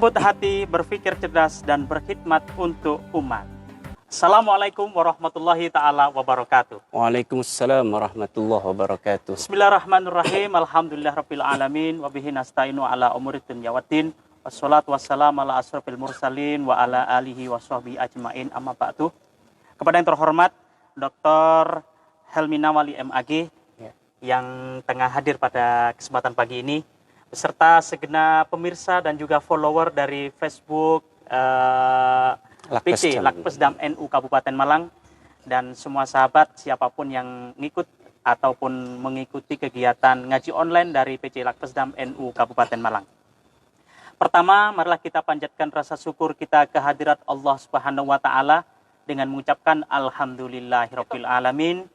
Lembut hati, berpikir cerdas, dan berkhidmat untuk umat. Assalamualaikum warahmatullahi ta'ala wabarakatuh. Waalaikumsalam warahmatullahi wabarakatuh. Bismillahirrahmanirrahim. Alhamdulillahirrabbilalamin. Wabihi nasta'inu ala umurid dunya waddin. Wassalatu wassalamu ala asrafil mursalin wa ala alihi wa sahbihi ajmain, amma ba'du. Kepada yang terhormat Dr. Helmi Nawali MAG yang tengah hadir pada kesempatan pagi ini, beserta segenap pemirsa dan juga follower dari Facebook PC Lakpesdam NU Kabupaten Malang, dan semua sahabat siapapun yang ngikut ataupun mengikuti kegiatan ngaji online dari PC Lakpesdam NU Kabupaten Malang. Pertama, marilah kita panjatkan rasa syukur kita kehadirat Allah Subhanahu wa taala dengan mengucapkan alhamdulillahirabbil alamin,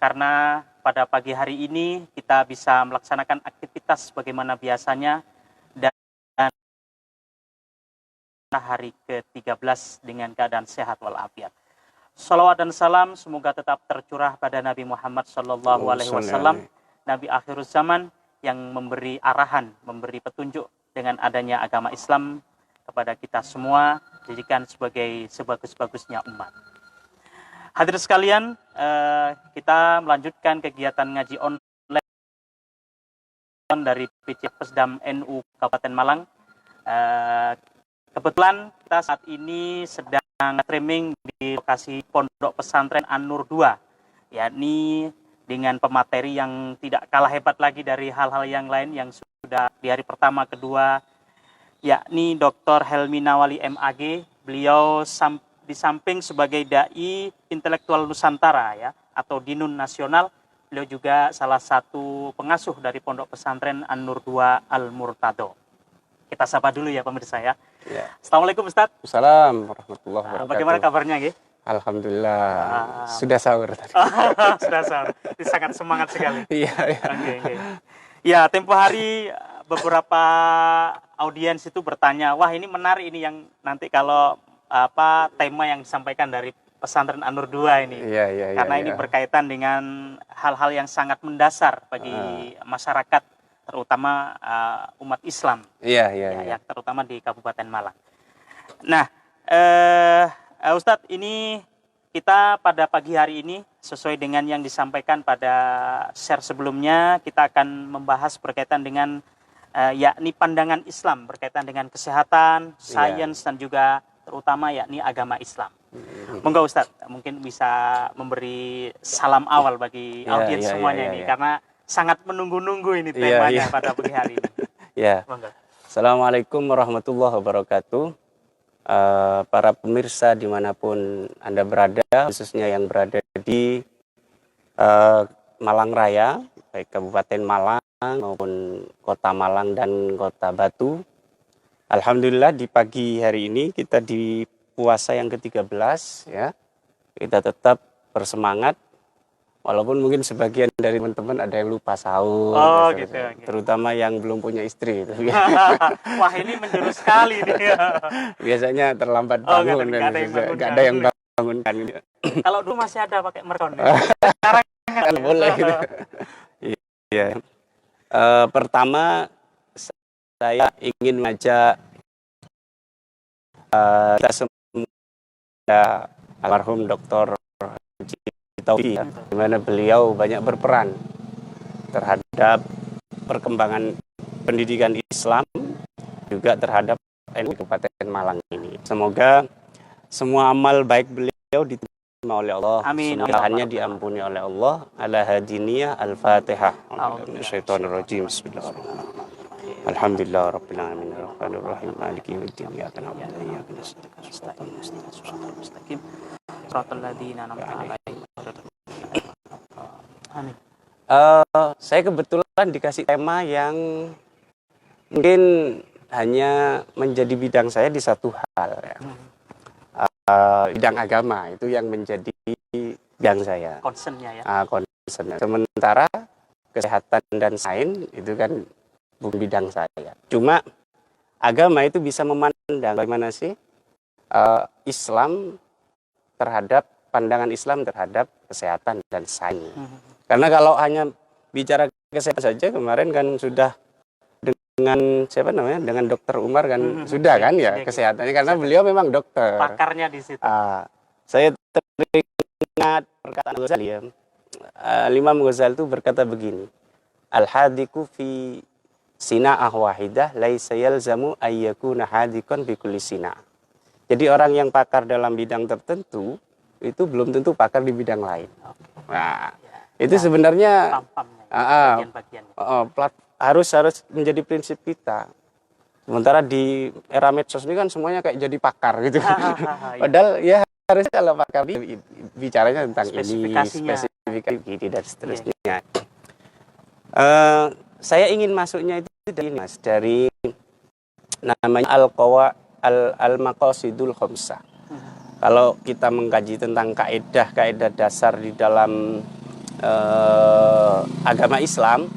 karena pada pagi hari ini kita bisa melaksanakan aktivitas bagaimana biasanya dan hari ke-13 dengan keadaan sehat walafiat. Salawat dan salam semoga tetap tercurah pada Nabi Muhammad SAW, Nabi akhir zaman yang memberi arahan, memberi petunjuk dengan adanya agama Islam kepada kita semua, dijadikan sebagai sebagus-bagusnya umat. Hadirin sekalian, kita melanjutkan kegiatan ngaji online dari PC Pesdam NU Kabupaten Malang. Kebetulan kita saat ini sedang streaming di lokasi Pondok Pesantren An-Nur 2, yakni dengan pemateri yang tidak kalah hebat lagi dari hal-hal yang lain yang sudah di hari pertama, kedua, yakni Dr. Helmi Nawali MAG. Beliau di samping sebagai dai intelektual Nusantara ya, atau Dinun Nasional, beliau juga salah satu pengasuh dari Pondok Pesantren An-Nur 2 Al-Murtado. Kita sapa dulu ya pemirsa ya. Assalamualaikum Ustaz. Assalamualaikum warahmatullahi wabarakatuh. Bagaimana kabarnya Nggih? Alhamdulillah. Sudah sahur tadi. Sudah sahur. Ini sangat semangat sekali. Iya. Okay. Ya, tempo hari beberapa audiens itu bertanya, wah ini menarik ini yang nanti kalau tema yang disampaikan dari pesantren An-Nur 2 ini. Iya. Karena ini berkaitan dengan hal-hal yang sangat mendasar bagi masyarakat, terutama umat Islam. Iya. Terutama di Kabupaten Malang. Nah, Ustadz, ini kita pada pagi hari ini sesuai dengan yang disampaikan pada share sebelumnya, kita akan membahas berkaitan dengan yakni pandangan Islam berkaitan dengan kesehatan, sains, dan juga terutama yakni agama Islam. Monggo Ustadz, mungkin bisa memberi salam awal bagi audiens semuanya ini, karena sangat menunggu-nunggu ini temanya pada pagi hari ini. Monggo. Assalamualaikum warahmatullahi wabarakatuh. Para pemirsa dimanapun Anda berada, khususnya yang berada di Malang Raya, baik Kabupaten Malang maupun Kota Malang dan Kota Batu. Alhamdulillah di pagi hari ini kita di puasa yang ke-13 ya. Kita tetap bersemangat walaupun mungkin sebagian dari teman-teman ada yang lupa sahur. Gitu. Terutama yang belum punya istri. Wah, ini menjurus sekali nih. Biasanya terlambat bangun, nggak ada yang bangunkan. Kalau dulu masih ada pakai mercon. Sekarang kan boleh gitu. Iya. Pertama saya ingin mengajak kita semua almarhum Dr. Taufi, di mana beliau banyak berperan terhadap perkembangan pendidikan Islam, juga terhadap NU Kabupaten Malang ini. Semoga semua amal baik beliau diterima oleh Allah, amin. Semuanya diampuni oleh Allah. Ala hadiniyah al-Fatihah. Bismillahirrahmanirrahim. Alhamdulillah rabbil alamin arrahmanir rahim maliki yaumiddin iyyaka na'budu wa iyyaka nasta'in ihdinas siratal mustaqim siratal ladzina an'amta 'alaihim. Amin. Saya kebetulan dikasih tema yang mungkin hanya menjadi bidang saya di satu hal ya. Bidang agama itu yang menjadi bidang saya. Concernnya ya. Concernnya. Sementara kesehatan dan sains itu kan bukan bidang saya. Cuma agama itu bisa memandang bagaimana sih Islam terhadap pandangan Islam terhadap kesehatan dan sains. Karena kalau hanya bicara kesehatan saja, kemarin kan sudah siapa namanya, dengan Dokter Umar kan sudah kan ya kesehatannya, karena beliau memang dokter. Pakarnya di situ. Saya teringat perkataan Ghazali ya. Imam Ghazali itu berkata begini, al-hadiku fi sina'ah wahidah laisa yalzamu ayyakuna hadikon bi kulli sina'ah. Jadi orang yang pakar dalam bidang tertentu itu belum tentu pakar di bidang lain. Nah, itu sebenarnya harus menjadi prinsip kita. Sementara di era medsos ini kan semuanya kayak jadi pakar gitu. Padahal ya harusnya kalau pakar bicaranya tentang spesifikasi dan seterusnya. Saya ingin masuknya itu dari namanya al-maqasidul khamsah. Kalau kita mengkaji tentang kaidah dasar di dalam agama Islam,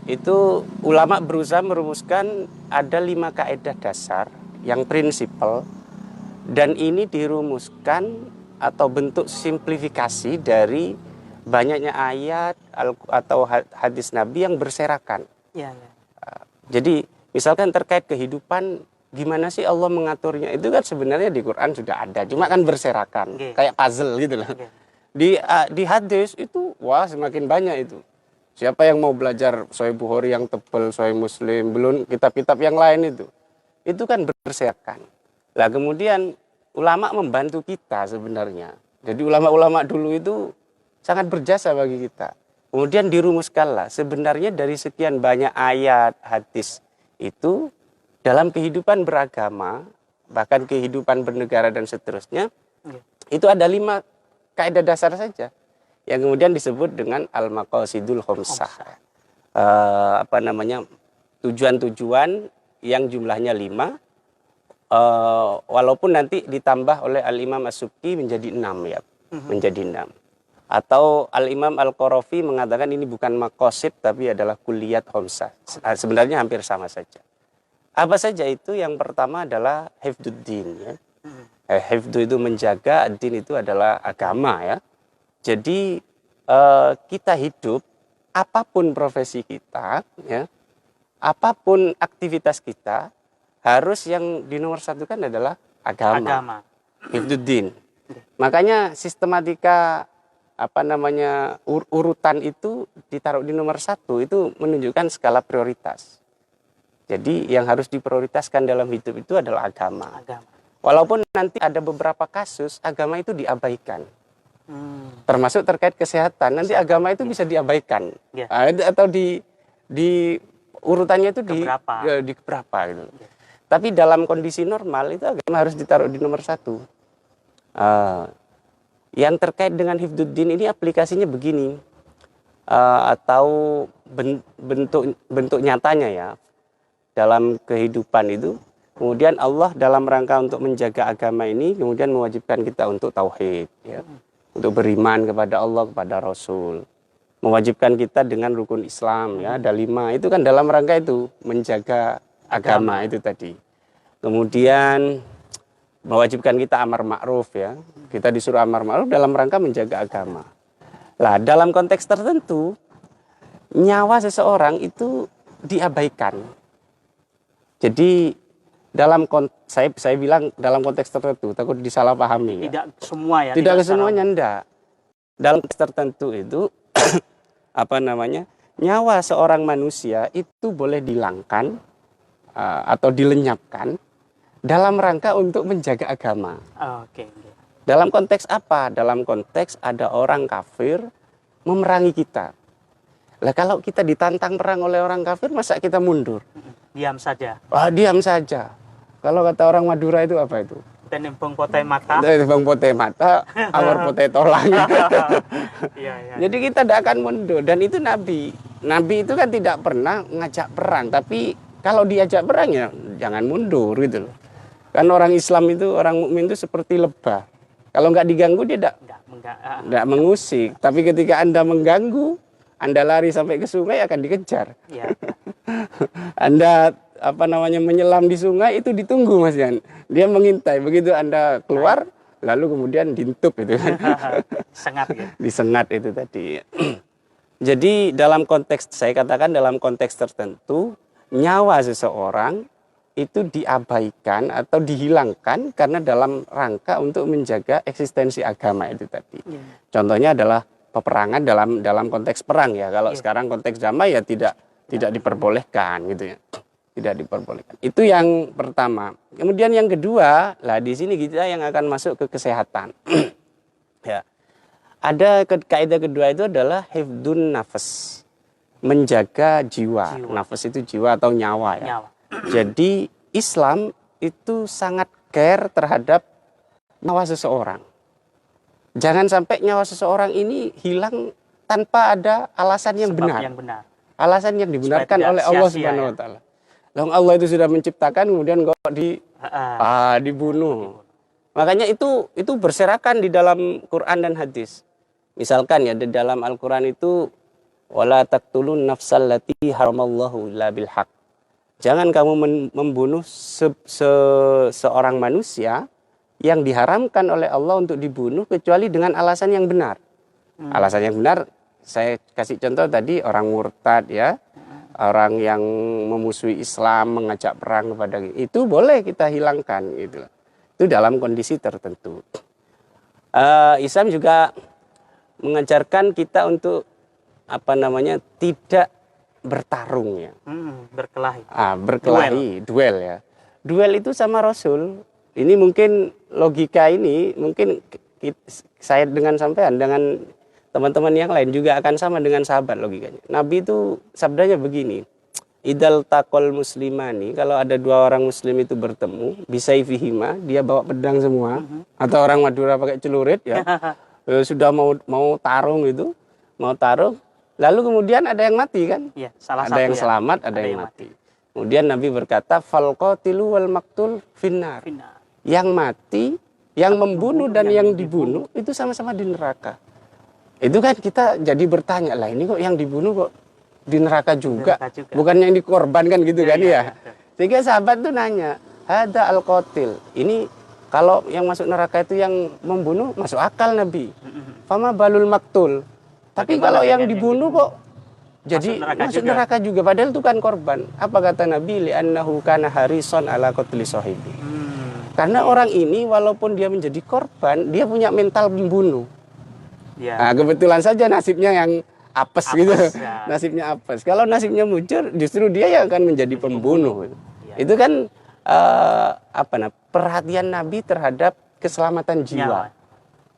itu ulama berusaha merumuskan ada 5 kaidah dasar yang prinsipal, dan ini dirumuskan atau bentuk simplifikasi dari banyaknya ayat atau hadis Nabi yang berserakan. Jadi misalkan terkait kehidupan, gimana sih Allah mengaturnya, itu kan sebenarnya di Quran sudah ada, cuma kan berserakan, kayak puzzle gitu loh. Di hadis itu wah semakin banyak itu. Siapa yang mau belajar Sahih Bukhari yang tebal, Sahih Muslim, belum kitab-kitab yang lain itu kan berserakan. Lah kemudian ulama membantu kita sebenarnya. Jadi ulama-ulama dulu itu sangat berjasa bagi kita. Kemudian dirumuskanlah sebenarnya dari sekian banyak ayat hadis itu dalam kehidupan beragama, bahkan kehidupan bernegara dan seterusnya, itu ada 5 kaidah dasar saja yang kemudian disebut dengan al-maqasidul khamsah. Tujuan-tujuan yang jumlahnya 5, walaupun nanti ditambah oleh Al-Imam As-Subki menjadi 6 ya, menjadi 6. Atau Al-Imam Al-Qarafi mengatakan ini bukan maqasid tapi adalah kulliyat khamsah. Sebenarnya hampir sama saja. Apa saja itu? Yang pertama adalah hifdzuddin ya. Hifdzu itu menjaga, din itu adalah agama ya. Jadi kita hidup, apapun profesi kita ya, apapun aktivitas kita, harus yang dinomorsatukan adalah agama. Hifdzuddin. Makanya sistematika urutan itu ditaruh di nomor 1, itu menunjukkan skala prioritas. Jadi yang harus diprioritaskan dalam hidup itu adalah agama. Walaupun nanti ada beberapa kasus agama itu diabaikan, termasuk terkait kesehatan. Nanti agama itu bisa diabaikan, atau di urutannya itu di keberapa gitu. Tapi dalam kondisi normal itu agama harus ditaruh di nomor 1. Yang terkait dengan hifdzuddin ini aplikasinya begini, atau bentuk nyatanya ya dalam kehidupan itu. Kemudian Allah dalam rangka untuk menjaga agama ini kemudian mewajibkan kita untuk tauhid ya, untuk beriman kepada Allah, kepada Rasul, mewajibkan kita dengan rukun Islam ya, ada 5. Itu kan dalam rangka itu menjaga agama itu tadi. Kemudian mewajibkan kita amar ma'ruf ya, kita disuruh amar ma'ruf dalam rangka menjaga agama. Lah dalam konteks tertentu nyawa seseorang itu diabaikan. Jadi saya bilang dalam konteks tertentu, takut disalahpahami. Tidak semua ya. Tidak semuanya enggak. Dalam konteks tertentu itu nyawa seorang manusia itu boleh dihilangkan atau dilenyapkan dalam rangka untuk menjaga agama. Dalam konteks apa? Dalam konteks ada orang kafir memerangi kita. Lah kalau kita ditantang perang oleh orang kafir, masa kita mundur? Diam saja. Diam saja. Kalau kata orang Madura itu apa itu? Tenembang potai mata. Tenembang potai mata, awar potai tolang. Jadi kita tidak akan mundur. Dan itu Nabi. Nabi itu kan tidak pernah ngajak perang. Tapi kalau diajak perang ya jangan mundur gitu loh. Kan orang Islam itu, orang mukmin itu seperti lebah. Kalau nggak diganggu dia tidak mengusik. Tapi ketika Anda mengganggu, Anda lari sampai ke sungai akan dikejar. Anda menyelam di sungai itu ditunggu Mas Yan. Dia mengintai, begitu Anda keluar lalu kemudian diintup itu. Sengat ya. Disengat itu tadi. Jadi dalam konteks, saya katakan dalam konteks tertentu, nyawa seseorang itu diabaikan atau dihilangkan karena dalam rangka untuk menjaga eksistensi agama itu tadi. Contohnya adalah peperangan dalam konteks perang ya. Kalau sekarang konteks damai ya tidak diperbolehkan gitu ya. Tidak diperbolehkan. Itu yang pertama. Kemudian yang kedua, lah di sini kita yang akan masuk ke kesehatan. Ya. Ada kaidah kedua itu adalah hifdun nafas. Menjaga jiwa. Nafas itu jiwa atau nyawa ya. Jadi Islam itu sangat care terhadap nyawa seseorang. Jangan sampai nyawa seseorang ini hilang tanpa ada alasan yang benar. Alasan yang dibenarkan oleh Allah Subhanahu wa taala. Lalu Allah itu sudah menciptakan kemudian kok dibunuh. Makanya itu berserakan di dalam Quran dan hadis. Misalkan ya di dalam Al-Qur'an itu wala taqtulun nafsal lati haramallahu illa bil haq. Jangan kamu membunuh seorang manusia yang diharamkan oleh Allah untuk dibunuh kecuali dengan alasan yang benar. Alasan yang benar, saya kasih contoh tadi orang murtad ya, orang yang memusuhi Islam, mengajak perang kepada itu boleh kita hilangkan gitu. Itu dalam kondisi tertentu. Islam juga mengajarkan kita untuk tidak bertarung ya. Berkelahi, duel ya. Duel itu sama Rasul. Ini mungkin logika ini mungkin saya dengan sampean dengan teman-teman yang lain juga akan sama dengan sahabat logikanya. Nabi itu sabdanya begini. Idal taqal muslimani, kalau ada dua orang muslim itu bertemu, bisaifihima, dia bawa pedang semua atau orang Madura pakai celurit ya. Sudah mau tarung itu, lalu kemudian ada yang mati kan? Ya, ada yang selamat, ada yang mati. Kemudian Nabi berkata, fal qatilu wal maqtul finnar. Yang mati, yang membunuh dan yang dibunuh itu sama-sama di neraka. Itu kan kita jadi bertanya lah, ini kok yang dibunuh kok di neraka juga, bukan yang dikorbankan gitu kan ya. Sehingga sahabat tuh nanya, hada al qatil. Ini kalau yang masuk neraka itu yang membunuh masuk akal Nabi. Fama balul maktul. Tapi kalau yang dibunuh kok jadi masuk neraka juga. Padahal itu kan korban. Apa kata Nabi? Li'annahu kana harison ala qatli sahibi. Karena orang ini walaupun dia menjadi korban, dia punya mental membunuh. Ya. Nah, kebetulan saja nasibnya yang apes gitu. Ya. Nasibnya apes. Kalau nasibnya mujur, justru dia yang akan menjadi pembunuh. Ya. Itu kan perhatian Nabi terhadap keselamatan jiwa.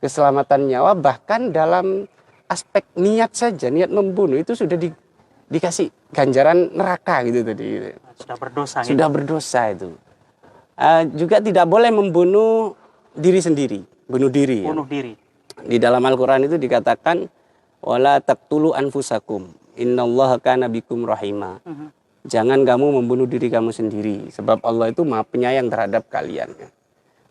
Keselamatan nyawa bahkan dalam aspek niat saja, niat membunuh itu sudah dikasih ganjaran neraka gitu tadi. Sudah berdosa. Sudah berdosa itu. Juga tidak boleh membunuh diri sendiri, bunuh diri. Bunuh diri. Di dalam Al-Qur'an itu dikatakan wala taqtulu anfusakum innallaha kana bikum rahima. Jangan kamu membunuh diri kamu sendiri sebab Allah itu Maha Penyayang terhadap kalian.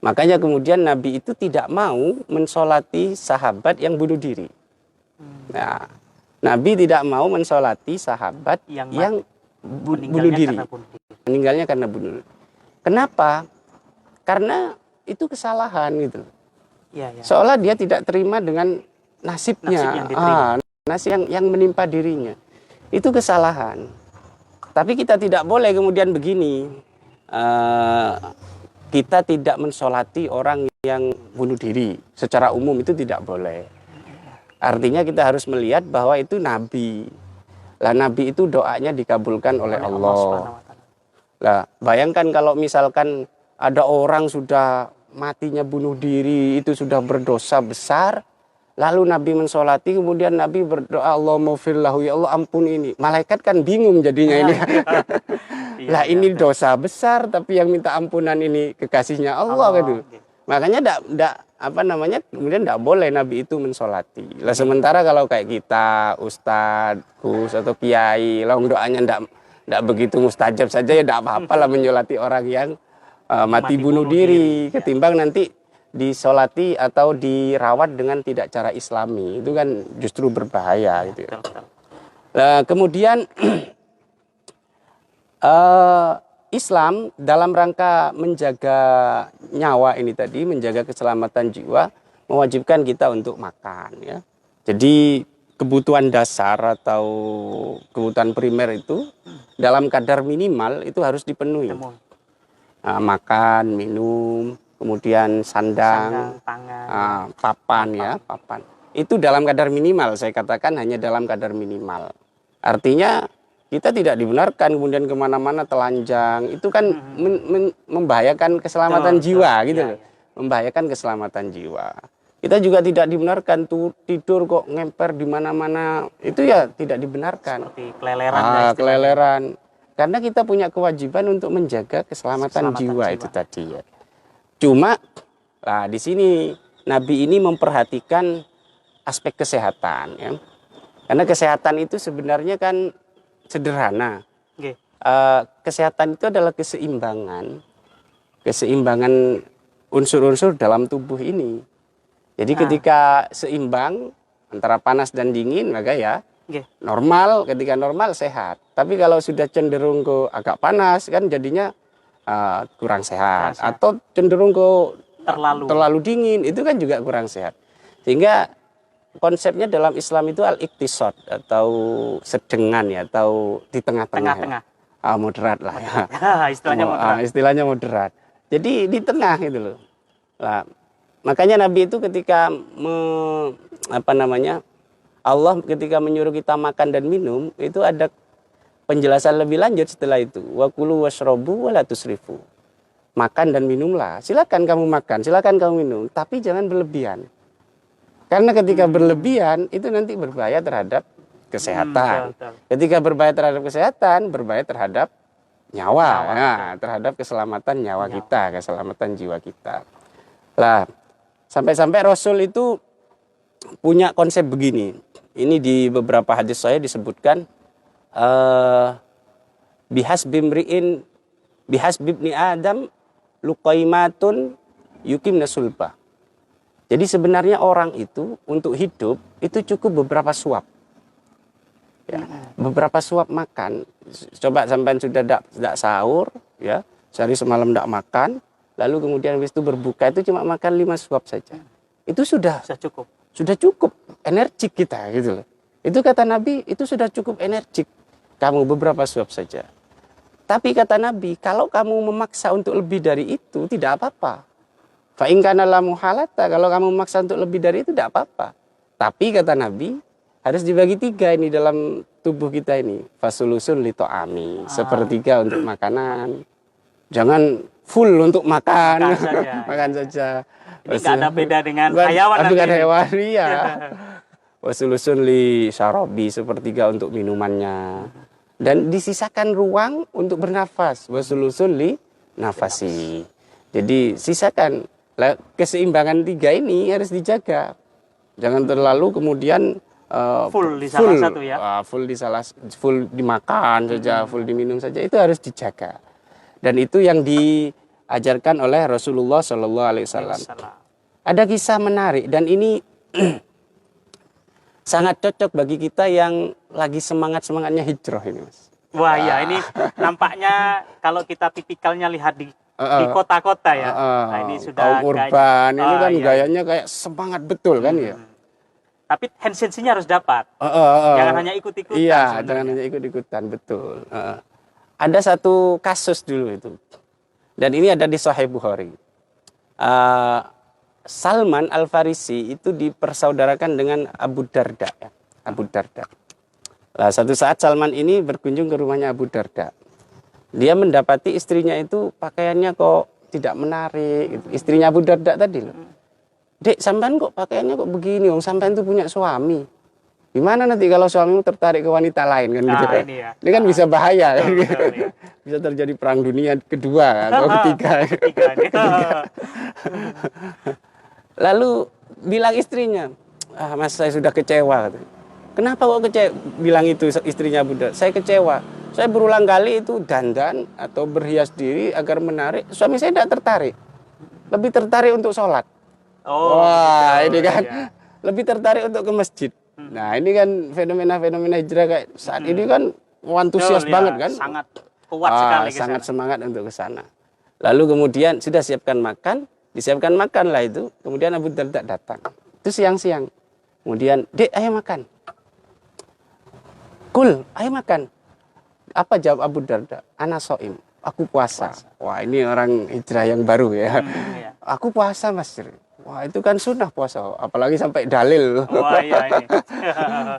Makanya kemudian Nabi itu tidak mau mensolati sahabat yang bunuh diri. Nah, Nabi tidak mau mensolati sahabat yang bunuh diri. Meninggalnya karena bunuh diri. Kenapa? Karena itu kesalahan gitu. Seolah dia tidak terima dengan nasibnya. Nasib yang menimpa dirinya. Itu kesalahan. Tapi kita tidak boleh kemudian begini. Kita tidak mensolati orang yang bunuh diri. Secara umum itu tidak boleh. Artinya kita harus melihat bahwa itu Nabi. Lah Nabi itu doanya dikabulkan oleh Allah. Lah bayangkan kalau misalkan ada orang sudah matinya bunuh diri, itu sudah berdosa besar. Lalu Nabi mensolati, kemudian Nabi berdoa, Allahumma firlahu, ya Allah ampun ini. Malaikat kan bingung jadinya ini. Lah ini dosa besar, tapi yang minta ampunan ini kekasihnya Allah gitu. Makanya kemudian tidak boleh Nabi itu mensolati. Lah sementara kalau kayak kita, Ustadz, Gus atau Kiai, lalu doanya tidak begitu mustajab saja ya tidak apa-apa lah menyolati orang yang mati bunuh diri. Ketimbang nanti disolati atau dirawat dengan tidak cara Islami, itu kan justru berbahaya gitu ya. Nah, kemudian Islam dalam rangka menjaga nyawa ini tadi, menjaga keselamatan jiwa, mewajibkan kita untuk makan ya. Jadi kebutuhan dasar atau kebutuhan primer itu dalam kadar minimal itu harus dipenuhi. Makan, minum, kemudian sandang, pangan, papan ya, papan. Itu dalam kadar minimal, saya katakan hanya dalam kadar minimal. Artinya kita tidak dibenarkan kemudian kemana-mana telanjang, itu kan membahayakan keselamatan jiwa gitu loh, membahayakan keselamatan jiwa. Kita juga tidak dibenarkan tuh tidur kok ngemper di mana-mana, itu ya tidak dibenarkan. Seperti keleleran. Keleleran. Karena kita punya kewajiban untuk menjaga keselamatan jiwa itu tadi ya. Cuma di sini Nabi ini memperhatikan aspek kesehatan ya. Karena kesehatan itu sebenarnya kan sederhana. Kesehatan itu adalah keseimbangan unsur-unsur dalam tubuh ini. Jadi ketika seimbang antara panas dan dingin, maka ya normal, ketika normal sehat. Tapi kalau sudah cenderung ke agak panas kan jadinya kurang sehat. Atau cenderung ke terlalu dingin, itu kan juga kurang sehat. Sehingga konsepnya dalam Islam itu al-iktisad atau sedengan ya, atau di tengah-tengah. Moderat lah ya. Istilahnya moderat. Jadi di tengah gitu loh. Nah, makanya Nabi itu ketika Allah ketika menyuruh kita makan dan minum, itu ada penjelasan lebih lanjut setelah itu. Wa kulu washrabu wa la tusrifu. Makan dan minumlah. Silakan kamu makan, silakan kamu minum, tapi jangan berlebihan. Karena ketika berlebihan itu nanti berbahaya terhadap kesehatan. Ketika berbahaya terhadap kesehatan, berbahaya terhadap nyawa. Terhadap keselamatan nyawa kita, keselamatan jiwa kita. Lah, sampai-sampai Rasul itu punya konsep begini. Ini di beberapa hadis saya disebutkan bihasbibni Adam luqaimatun yukim nasulbah. Jadi sebenarnya orang itu untuk hidup itu cukup beberapa suap. Ya, beberapa suap makan. Coba sampai sudah tidak sahur, ya, sehari semalam tidak makan, lalu kemudian habis itu berbuka itu cuma makan 5 suap saja. Itu sudah cukup. Sudah cukup energik kita gitu loh. Itu kata Nabi, itu sudah cukup energik. Kamu beberapa suap saja. Tapi kata Nabi, kalau kamu memaksa untuk lebih dari itu tidak apa-apa. Fa in kana la muhalata, kalau kamu memaksa untuk lebih dari itu tidak apa-apa. Tapi kata Nabi, harus dibagi 3 ini dalam tubuh kita ini. Fasulusun li ta'ami, sepertiga untuk makanan. Jangan full untuk makan. Makan saja. Ini nggak ada beda dengan hayawan. Dengan hewan, iya. Wasulusun li syarabi, sepertiga untuk minumannya. Dan disisakan ruang untuk bernafas. Wasulusun li nafasi. Jadi sisakan. Keseimbangan 3 ini harus dijaga. Jangan terlalu kemudian full di salah satu ya. Full dimakan saja, full diminum saja. Itu harus dijaga. Dan itu yang diajarkan oleh Rasulullah Shallallahu Alaihi Wasallam. Ada kisah menarik dan ini sangat cocok bagi kita yang lagi semangatnya hijrah ini, Mas. Wah ya, ini nampaknya kalau kita tipikalnya lihat di kota-kota ya. Nah, ini sudah kaum urban ini kan gayanya kayak semangat betul kan ya. Tapi hands-nya harus dapat. Jangan hanya ikut-ikutan. Iya, jangan hanya ikut-ikutan, betul. Ada satu kasus dulu itu. Dan ini ada di Sahih Bukhari. Salman Al-Farisi itu dipersaudarakan dengan Abu Darda. Ya. Abu Darda. Nah, satu saat Salman ini berkunjung ke rumahnya Abu Darda. Dia mendapati istrinya itu pakaiannya kok tidak menarik. Istrinya Abu Darda tadi loh. Dek, sampean kok pakaiannya kok begini? Sampean itu punya suami. Gimana nanti kalau suamimu tertarik ke wanita lain kan gitu kan? Ini kan bisa bahaya kan? Ya. Bisa terjadi perang dunia kedua atau ketiga. Lalu bilang istrinya, Mas saya sudah kecewa. Kenapa kok kecewa? Bilang itu istrinya Buddha. Saya kecewa. Saya berulang kali itu dandan atau berhias diri agar menarik. Suami saya tidak tertarik. Lebih tertarik untuk sholat. Wah, ini kan lebih tertarik untuk ke masjid. Nah, ini kan fenomena-fenomena hijrah kayak saat ini kan antusias banget kan? Sangat kuat sekali. Sangat semangat untuk ke sana. Lalu kemudian sudah siapkan makan, disiapkan makan lah itu. Kemudian Abu Darda datang. Itu siang-siang. Kemudian, Dek, ayo makan. Kul, ayo makan. Apa jawab Abu Darda? Ana soim, aku puasa. Wah, ini orang hijrah yang baru ya. Aku puasa, Mas. Wah, itu kan sunnah puasa, apalagi sampai dalil. Wah, iya ini.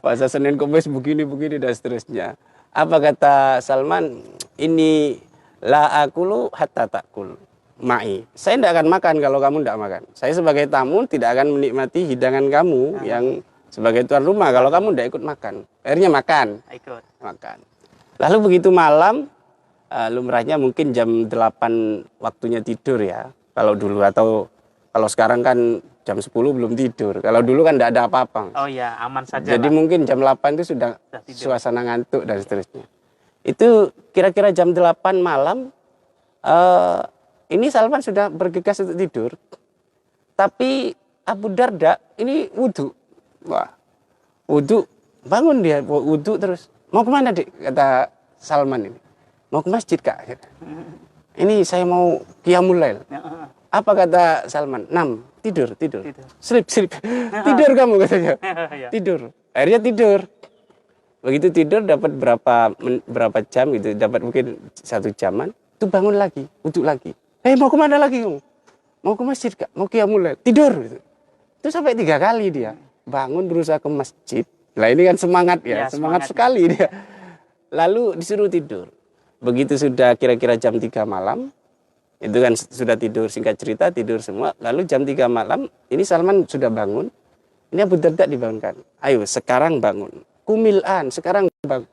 Puasa Senin Kamis begini dan seterusnya. Apa kata Salman? Ini la akulu hatta takul ma'i. Saya tidak akan makan kalau kamu tidak makan. Saya sebagai tamu tidak akan menikmati hidangan kamu yang sebagai tuan rumah kalau kamu tidak ikut makan. Akhirnya makan. Ikut. Makan. Lalu begitu malam, lumrahnya mungkin jam 8 waktunya tidur ya. Kalau dulu, atau kalau sekarang kan jam 10 belum tidur. Kalau dulu kan tidak ada apa-apa. Oh iya, aman saja. Jadi mungkin jam 8 itu sudah suasana ngantuk dan seterusnya. Itu kira-kira jam 8 malam, ini Salman sudah bergegas untuk tidur. Tapi Abu Darda ini wudhu. Wah, wudhu, bangun dia, wudhu terus. Mau kemana, Dik? Kata Salman ini. Mau ke masjid, Kak. Ini saya mau qiyamul lail. Apa kata Salman? Tidur. Sleep. Tidur kamu, katanya. Tidur. Akhirnya tidur. Begitu tidur dapat berapa jam gitu, dapat mungkin 1 jaman, itu bangun lagi, wudhu lagi. Mau kemana lagi kamu? Mau ke masjid, Kak? Mau qiyamul lail. Tidur. Gitu. Itu sampai 3 kali dia. Bangun berusaha ke masjid. Nah ini kan semangat ya semangat sekali dia. Lalu disuruh tidur. Begitu sudah kira-kira jam 3 malam, itu kan sudah tidur, singkat cerita tidur semua. Lalu jam 3 malam, ini Salman sudah bangun. Ini Abu Darda dibangunkan. Ayo sekarang bangun. Kumil'an, sekarang bangun.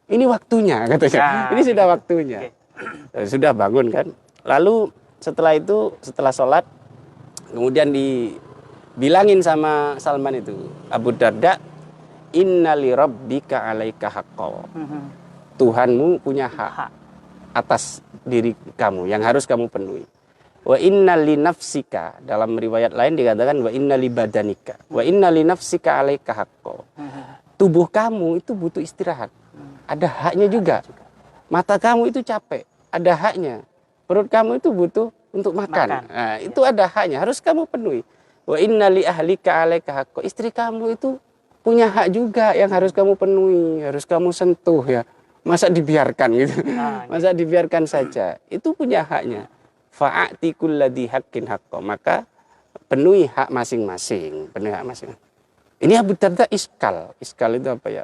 Ini waktunya, katanya. Ini sudah waktunya. Sudah bangun kan. Lalu setelah itu, setelah sholat, kemudian dibilangin sama Salman itu, Abu Darda, inna li rabbika alaika haqqo. Tuhanmu punya hak atas diri kamu yang harus kamu penuhi. Wa inna li nafsika, dalam riwayat lain dikatakan wa inna li badanika. Wa inna li nafsika alaika haqqo. Tubuh kamu itu butuh istirahat. Ada haknya juga. Mata kamu itu capek, ada haknya. Perut kamu itu butuh untuk makan. Nah, itu ada haknya, harus kamu penuhi. Wa inna li ahlika alaika haqqo. Istri kamu itu punya hak juga yang harus kamu penuhi, harus kamu sentuh ya. Masa dibiarkan gitu? Masa dibiarkan saja? Itu punya haknya. Fa'ati kulladzi haqqin haqqo. Maka penuhi hak masing-masing, penuhi hak masing-masing. Ini Abu Darda iskal. Iskal itu apa ya?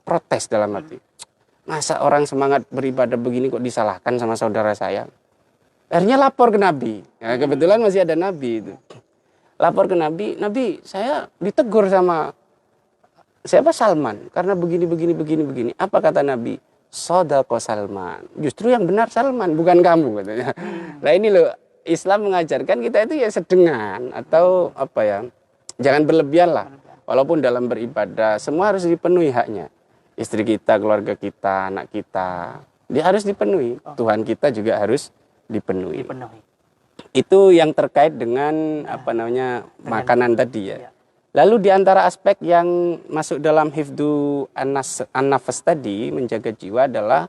Protes dalam hati. Masa orang semangat beribadah begini kok disalahkan sama saudara saya? Akhirnya lapor ke Nabi. Ya, kebetulan masih ada Nabi itu. Lapor ke Nabi, Nabi saya ditegur sama siapa? Salman. Karena begini. Apa kata Nabi? Shadaqo Salman. Justru yang benar Salman, bukan kamu, katanya. Nah ini loh, Islam mengajarkan kita itu ya sedengan. Atau apa ya, jangan berlebihan lah. Walaupun dalam beribadah, semua harus dipenuhi haknya. Istri kita, keluarga kita, anak kita, dia harus dipenuhi. Tuhan kita juga harus dipenuhi. Itu yang terkait dengan makanan tadi ya. Lalu di antara aspek yang masuk dalam hifdu an-nafas tadi, menjaga jiwa, adalah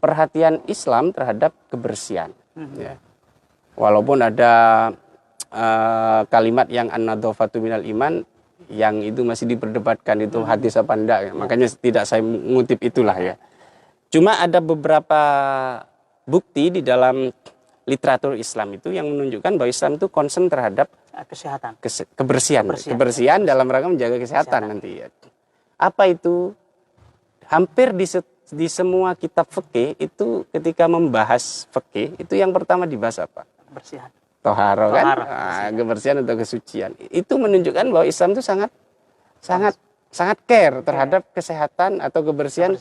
perhatian Islam terhadap kebersihan. Ya. Walaupun ada kalimat yang an-nadhafatu minal iman, yang itu masih diperdebatkan itu hadis apa enggak ya. Makanya tidak saya mengutip itulah ya. Cuma ada beberapa bukti di dalam literatur Islam itu yang menunjukkan bahwa Islam itu concern terhadap kesehatan, kebersihan dalam rangka menjaga kesehatan nanti ya. Apa itu? Hampir di semua kitab fikih itu ketika membahas fikih itu yang pertama dibahas apa? Kebersihan. Toharo kan? Kebersihan atau kesucian. Itu menunjukkan bahwa Islam itu sangat care terhadap kesehatan atau kebersihan.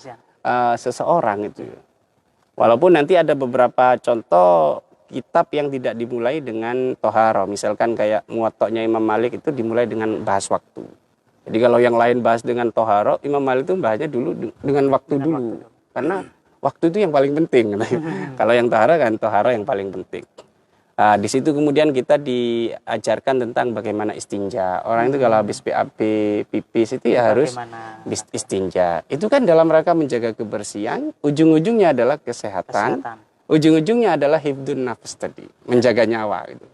Seseorang itu. Walaupun nanti ada beberapa contoh kitab yang tidak dimulai dengan toharo. Misalkan kayak Muwatta'nya Imam Malik itu dimulai dengan bahas waktu. Jadi kalau yang lain bahas dengan toharo, Imam Malik itu bahasnya dulu dengan waktu dulu. Karena waktu itu yang paling penting. Kalau yang toharo yang paling penting. Di situ kemudian kita diajarkan tentang bagaimana istinja. Orang itu kalau habis BAB, pipis itu ya harus istinja. Itu kan dalam rangka menjaga kebersihan, ujung-ujungnya adalah kesehatan. Ujung-ujungnya adalah hifdun nafs tadi, menjaga nyawa gitu.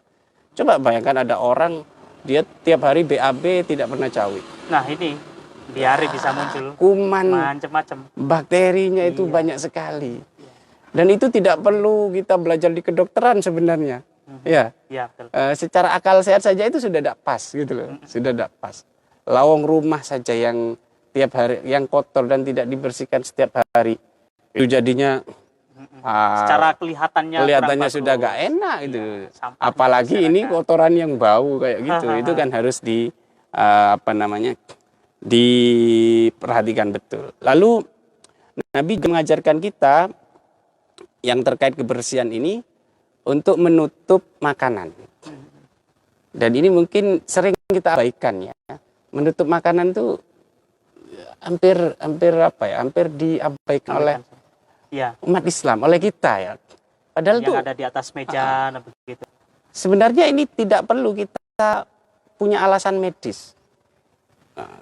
Coba bayangkan ada orang dia tiap hari BAB tidak pernah cawi. Nah ini diare bisa muncul. Kuman, macam-macam. Bakterinya itu banyak sekali. Dan itu tidak perlu kita belajar di kedokteran sebenarnya. Ya, betul. Secara akal sehat saja itu sudah tidak pas gitu loh, sudah tidak pas. Lawang rumah saja yang tiap hari yang kotor dan tidak dibersihkan setiap hari itu jadinya secara kelihatannya sudah gak enak itu. Apalagi ini kotoran yang bau kayak gitu. Itu kan harus diperhatikan betul. Lalu Nabi mengajarkan kita yang terkait kebersihan ini untuk menutup makanan. Dan ini mungkin sering kita abaikan ya. Menutup makanan itu hampir diabaikan oleh umat Islam, oleh kita ya. Padahal yang ada di atas meja begitu. Sebenarnya ini tidak perlu kita punya alasan medis.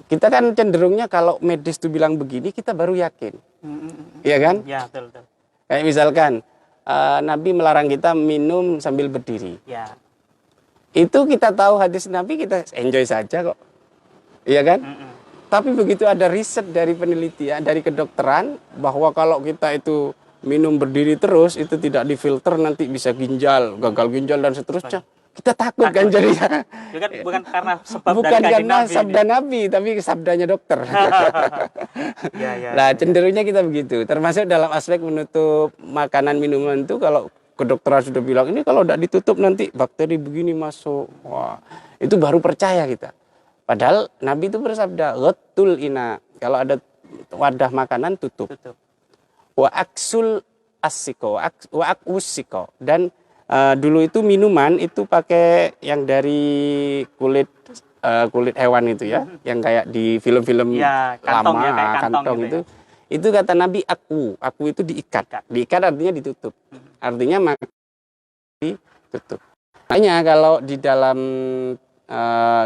Kita kan cenderungnya kalau medis itu bilang begini kita baru yakin. Iya kan? Ya, betul. Kayak misalkan Nabi melarang kita minum sambil berdiri. Ya. Itu kita tahu hadis Nabi, kita enjoy saja kok. Iya kan? Tapi begitu ada riset dari penelitian, dari kedokteran, bahwa kalau kita itu minum berdiri terus, itu tidak difilter, nanti bisa gagal ginjal dan seterusnya. Kita takut kan jadinya. Bukan karena sebab bukan dari karena Nabi sabda ini. Nabi, tapi sabdanya dokter. Nah, cenderungnya kita begitu. Termasuk dalam aspek menutup makanan minuman itu, kalau kedokteran sudah bilang, ini kalau tidak ditutup nanti bakteri begini masuk. Wah, itu baru percaya kita. Padahal Nabi itu bersabda, ghatul ina, kalau ada wadah makanan tutup. Wa aksul asiko, wa akusiko. Dan dulu itu minuman itu pakai yang dari kulit hewan itu ya, yang kayak di film-film lama, kantong gitu. Itu kata Nabi aku itu diikat artinya ditutup. Artinya ditutup. Makanya kalau di dalam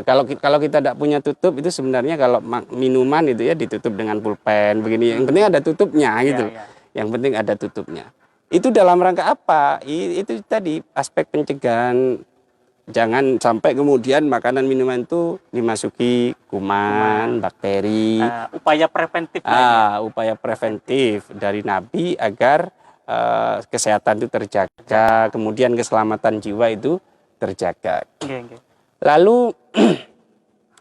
kalau kita tidak punya tutup, itu sebenarnya kalau minuman itu ya ditutup dengan pulpen begini. Yang penting ada tutupnya gitu. Yang penting ada tutupnya. Itu dalam rangka apa? Itu tadi aspek pencegahan, jangan sampai kemudian makanan minuman itu dimasuki kuman, bakteri. Upaya preventif. Upaya preventif dari Nabi agar kesehatan itu terjaga, kemudian keselamatan jiwa itu terjaga. Lalu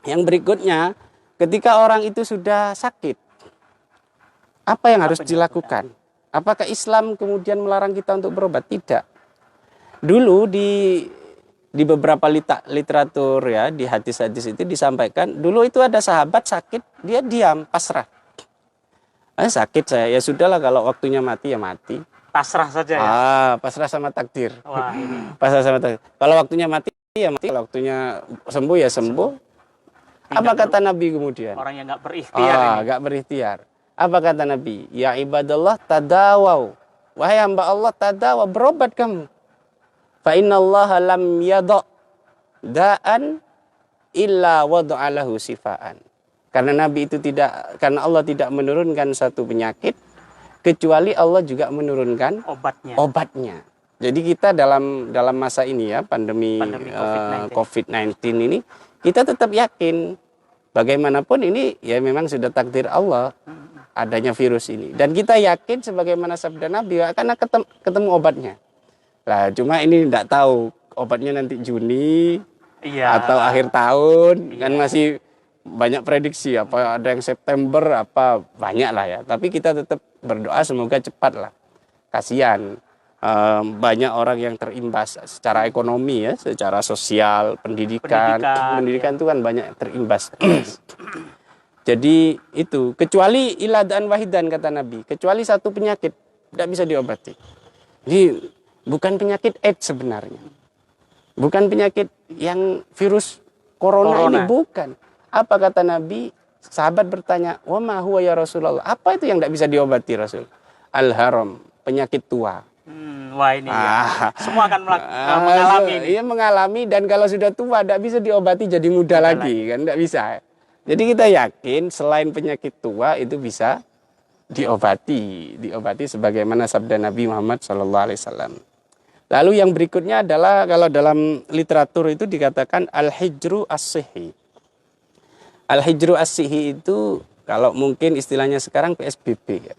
yang berikutnya, ketika orang itu sudah sakit, apa yang harus dilakukan? Apakah Islam kemudian melarang kita untuk berobat? Tidak. Dulu di beberapa literatur ya, di hadis-hadis itu disampaikan, dulu itu ada sahabat sakit, dia diam, pasrah. Sakit saya, ya sudahlah, kalau waktunya mati ya mati. Pasrah saja ya? Pasrah sama takdir. Wah, ini. Pasrah sama takdir. Kalau waktunya mati ya mati, kalau waktunya sembuh ya sembuh. Apa kata Nabi kemudian? Orang yang nggak berikhtiar. Nggak berikhtiar. Apa kata Nabi? Ya ibadallah tadawau. Wahai hamba Allah, tadawaw, berobat kamu. Fa innallaha lam yada' da'an illa wada'alahu sifaan. Karena Nabi itu karena Allah tidak menurunkan satu penyakit kecuali Allah juga menurunkan obatnya. Jadi kita dalam masa ini ya, pandemi COVID-19 ini, kita tetap yakin bagaimanapun ini ya memang sudah takdir Allah adanya virus ini. Dan kita yakin sebagaimana sabda Nabi akan ketemu obatnya. Lah cuma ini tidak tahu obatnya nanti Juni atau akhir tahun, kan masih banyak prediksi, apa ada yang September, apa banyak lah ya. Tapi kita tetap berdoa semoga cepat lah. Kasihan. Banyak orang yang terimbas secara ekonomi ya, secara sosial, pendidikan itu kan banyak terimbas. Jadi itu, kecuali iladan wahidan kata Nabi, kecuali satu penyakit tidak bisa diobati. Ini bukan penyakit AIDS sebenarnya, bukan penyakit yang virus corona. Ini bukan. Apa kata Nabi? Sahabat bertanya, wa ma huwa ya Rasulullah, apa itu yang tidak bisa diobati Rasul? Al-haram, penyakit tua. Wah ini semua akan mengalami ini. Iya mengalami, dan kalau sudah tua tidak bisa diobati jadi muda lagi kan, tidak bisa. Jadi kita yakin selain penyakit tua itu bisa diobati sebagaimana sabda Nabi Muhammad SAW. Lalu yang berikutnya adalah kalau dalam literatur itu dikatakan al-hijru as-sihi. Al-hijru as-sihi itu kalau mungkin istilahnya sekarang PSBB.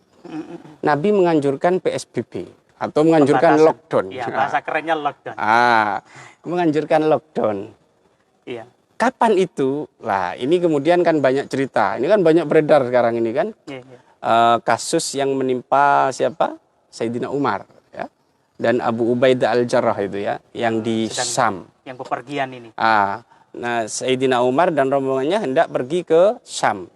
Nabi menganjurkan PSBB atau menganjurkan lockdown. Ya, bahasa kerennya lockdown. Menganjurkan lockdown. Iya. Kapan itu? Lah, ini kemudian kan banyak cerita. Ini kan banyak beredar sekarang ini kan. Iya. Kasus yang menimpa siapa? Sayyidina Umar, ya. Dan Abu Ubaidah al-Jarrah itu ya, yang di Syam. Yang bepergian ini. Nah, Sayyidina Umar dan rombongannya hendak pergi ke Syam.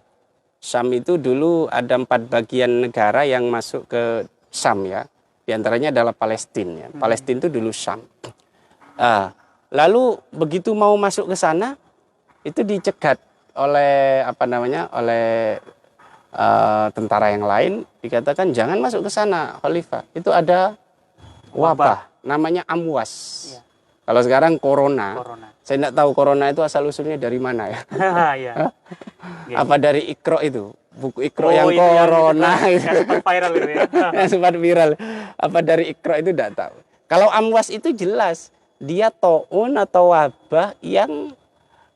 Syam itu dulu ada 4 bagian negara yang masuk ke Syam ya. Di antaranya adalah Palestina. Ya. Palestina itu dulu Syam. Lalu begitu mau masuk ke sana, itu dicegat oleh oleh tentara yang lain, dikatakan jangan masuk ke sana, Khalifah. Itu ada wabah, namanya amwas. Ya. Kalau sekarang corona. Saya tidak tahu corona itu asal usulnya dari mana ya. Ya. Apa dari Iqra itu, buku Iqra yang corona itu. Yang sempat viral itu ya. Yang sempat viral. Apa dari Iqra itu tidak tahu. Kalau amwas itu jelas dia taun atau wabah yang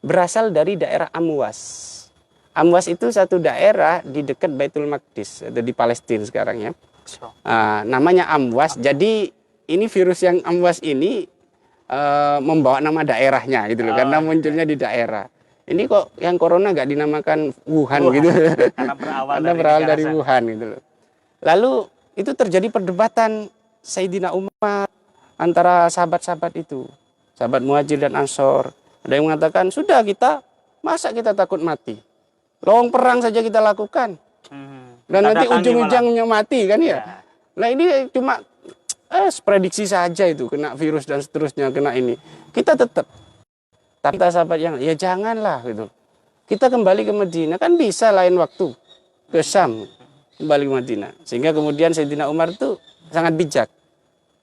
berasal dari daerah Amwas. Amwas itu satu daerah di dekat Baitul Maqdis, ada di Palestina sekarang ya. Namanya Amwas. Jadi ini virus yang Amwas ini membawa nama daerahnya gitu loh, karena munculnya di daerah. Ini kok yang corona nggak dinamakan Wuhan gitu. Karena berawal dari Wuhan gitu loh. Lalu itu terjadi perdebatan Sayyidina Umar antara sahabat-sahabat itu, sahabat Muhajir dan Ansor. Ada yang mengatakan, sudah masa kita takut mati? Lowong perang saja kita lakukan. Dan nanti ujung-ujungnya mati kan ya. Nah ini cuma prediksi saja itu, kena virus dan seterusnya, kena ini. Kita tetap. Tapi kita sahabat yang, ya janganlah gitu. Kita kembali ke Madinah, kan bisa lain waktu. Ke Syam, kembali ke Madinah. Sehingga kemudian Sayyidina Umar itu sangat bijak.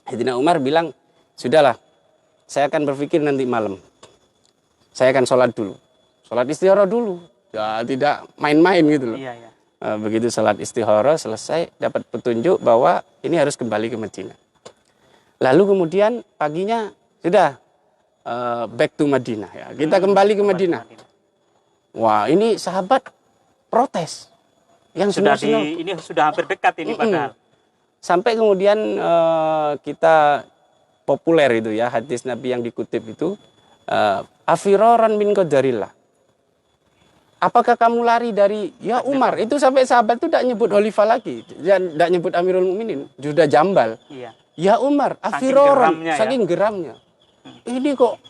Sayyidina Umar bilang, sudahlah, saya akan berpikir nanti malam. Saya akan sholat dulu. Sholat istikharah dulu. Ya tidak main-main gitu loh. Iya. Begitu sholat istikharah selesai, dapat petunjuk bahwa ini harus kembali ke Madinah. Lalu kemudian paginya sudah back to Madinah ya. Kita kembali ke Madinah. Wah, ini sahabat protes. Yang ini sudah hampir dekat ini padahal. Sampai kemudian kita populer itu ya, hadis Nabi yang dikutip itu, afiroran min qadarillah. Apakah kamu lari dari ya Umar? Itu sampai sahabat itu tidak nyebut khalifah lagi, tidak nyebut Amirul Mukminin, sudah jambal. Iya. Ya Umar, afiroran, saking geramnya. Ini kok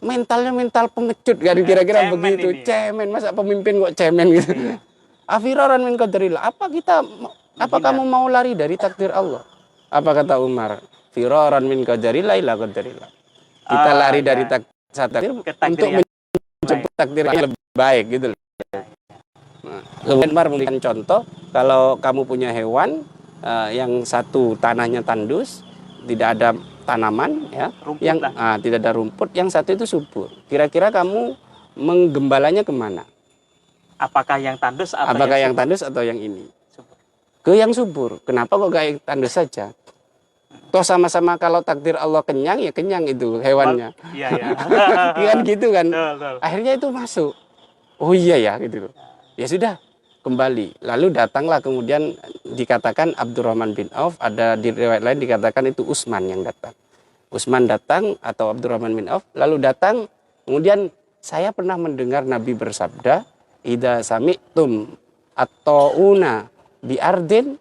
mentalnya mental pengecut kan, kira-kira begitu. Ini. Cemen, masa pemimpin kok cemen gitu. Iya. Afiroran min qadarillah. Apa kamu mau lari dari takdir Allah? Apa kata Umar? Firoran min qadarillah ila qadarillah. Kita lari dari takdir untuk menjemput takdir yang lebih baik gitu loh. Kemudian Umar memberikan contoh, kalau kamu punya hewan yang satu tanahnya tandus, tidak ada tanaman ya, yang tidak ada rumput, yang satu itu subur. Kira-kira kamu menggembalanya kemana? Apakah yang tandus atau yang tandus atau yang ini? Subur. Ke yang subur. Kenapa kok gak yang tandus saja? Toh sama-sama kalau takdir Allah kenyang, ya kenyang itu hewannya. Iya. Kan gitu kan. Betul. Akhirnya itu masuk. Oh iya ya gitu. Ya sudah, kembali. Lalu datanglah kemudian dikatakan Abdurrahman bin Auf, ada di riwayat lain dikatakan itu Utsman yang datang. Utsman datang atau Abdurrahman bin Auf, lalu datang, kemudian saya pernah mendengar Nabi bersabda, idza sami'tum at-ta'una bi ardin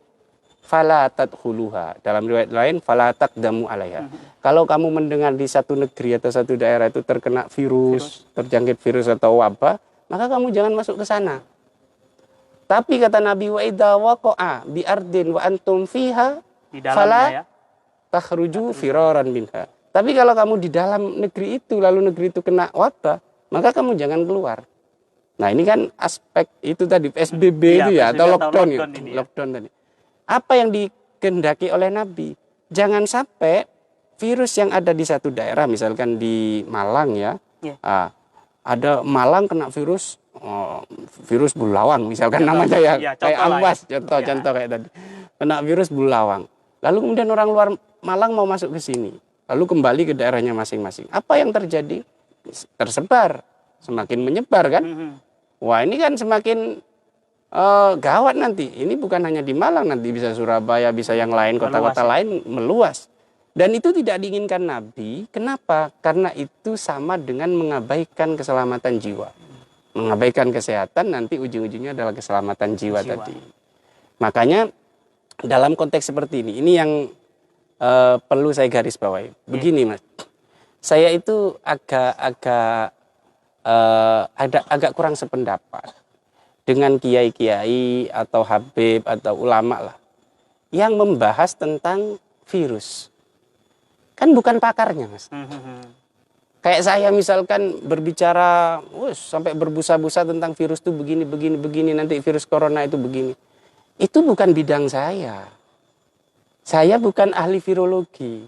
fala tadkhuluha. Dalam riwayat lain fala taqdamu 'alaiha. Kalau kamu mendengar di satu negeri atau satu daerah itu terkena virus, terjangkit virus atau wabah, maka kamu jangan masuk ke sana. Tapi kata Nabi, wa idza waqa'a bi ardin wa antum fiha fala takhruju firaran minha. Tapi kalau kamu di dalam negeri itu, lalu negeri itu kena wabah, maka kamu jangan keluar. Nah, ini kan aspek itu tadi PSBB itu ya, atau lockdown tadi. Apa yang dikehendaki oleh Nabi? Jangan sampai virus yang ada di satu daerah, misalkan di Malang ya, ada Malang kena virus bulawang misalkan namanya ya, kayak amwas, contoh kayak tadi, kena virus bulawang. Lalu kemudian orang luar Malang mau masuk ke sini, lalu kembali ke daerahnya masing-masing. Apa yang terjadi? Tersebar, semakin menyebar kan? Wah, ini kan semakin gawat nanti. Ini bukan hanya di Malang, nanti bisa Surabaya, bisa yang lain, kota-kota lain meluas. Dan itu tidak diinginkan Nabi. Kenapa? Karena itu sama dengan mengabaikan keselamatan jiwa. Mengabaikan kesehatan, nanti ujung-ujungnya adalah keselamatan jiwa tadi. Makanya dalam konteks seperti ini yang perlu saya garis bawahi. Begini Mas, saya itu agak kurang sependapat dengan kiai-kiai atau habib atau ulama lah yang membahas tentang virus. Kan bukan pakarnya Mas. Kayak saya misalkan berbicara sampai berbusa-busa tentang virus itu begini, nanti virus corona itu begini. Itu bukan bidang saya. Saya bukan ahli virologi.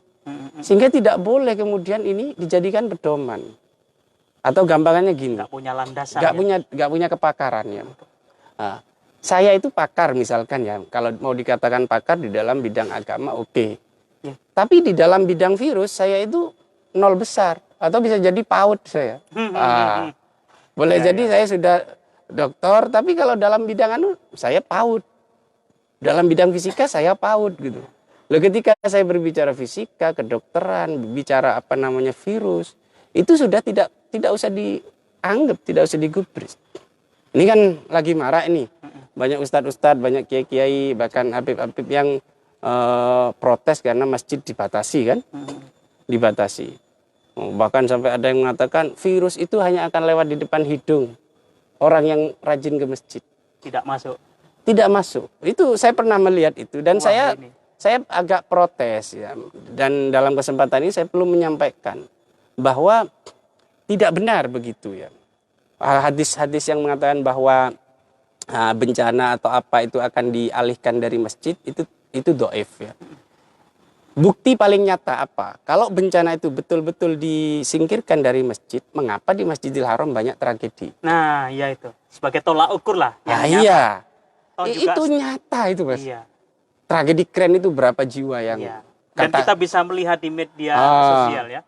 Sehingga tidak boleh kemudian ini dijadikan pedoman. Atau gampangannya gini. Nggak punya landasan. Nggak punya kepakaran ya. Nah, saya itu pakar misalkan ya. Kalau mau dikatakan pakar di dalam bidang agama oke. Ya. Tapi di dalam bidang virus saya itu nol besar. Atau bisa jadi PAUD saya. Boleh jadi saya sudah doktor. Tapi kalau dalam bidang saya PAUD. Dalam bidang fisika saya PAUD gitu. Lalu ketika saya berbicara fisika, kedokteran, bicara virus, itu sudah tidak usah dianggap, tidak usah digubris. Ini kan lagi marak ini. Banyak ustadz-ustadz, banyak kiai-kiai, bahkan habib-habib yang protes karena masjid dibatasi kan? Dibatasi. Bahkan sampai ada yang mengatakan virus itu hanya akan lewat di depan hidung orang yang rajin ke masjid. Tidak masuk. Tidak masuk. Itu saya pernah melihat itu dan saya agak protes ya. Dan dalam kesempatan ini saya perlu menyampaikan bahwa tidak benar begitu ya. Hadis-hadis yang mengatakan bahwa bencana atau apa itu akan dialihkan dari masjid itu dhaif ya. Bukti paling nyata apa? Kalau bencana itu betul-betul disingkirkan dari masjid, mengapa di Masjidil Haram banyak tragedi? Nah, iya itu. Sebagai tolak ukur lah. Iya. Itu nyata itu Mas. Iya. Tragedi keren itu berapa jiwa yang dan kita bisa melihat di media sosial ya.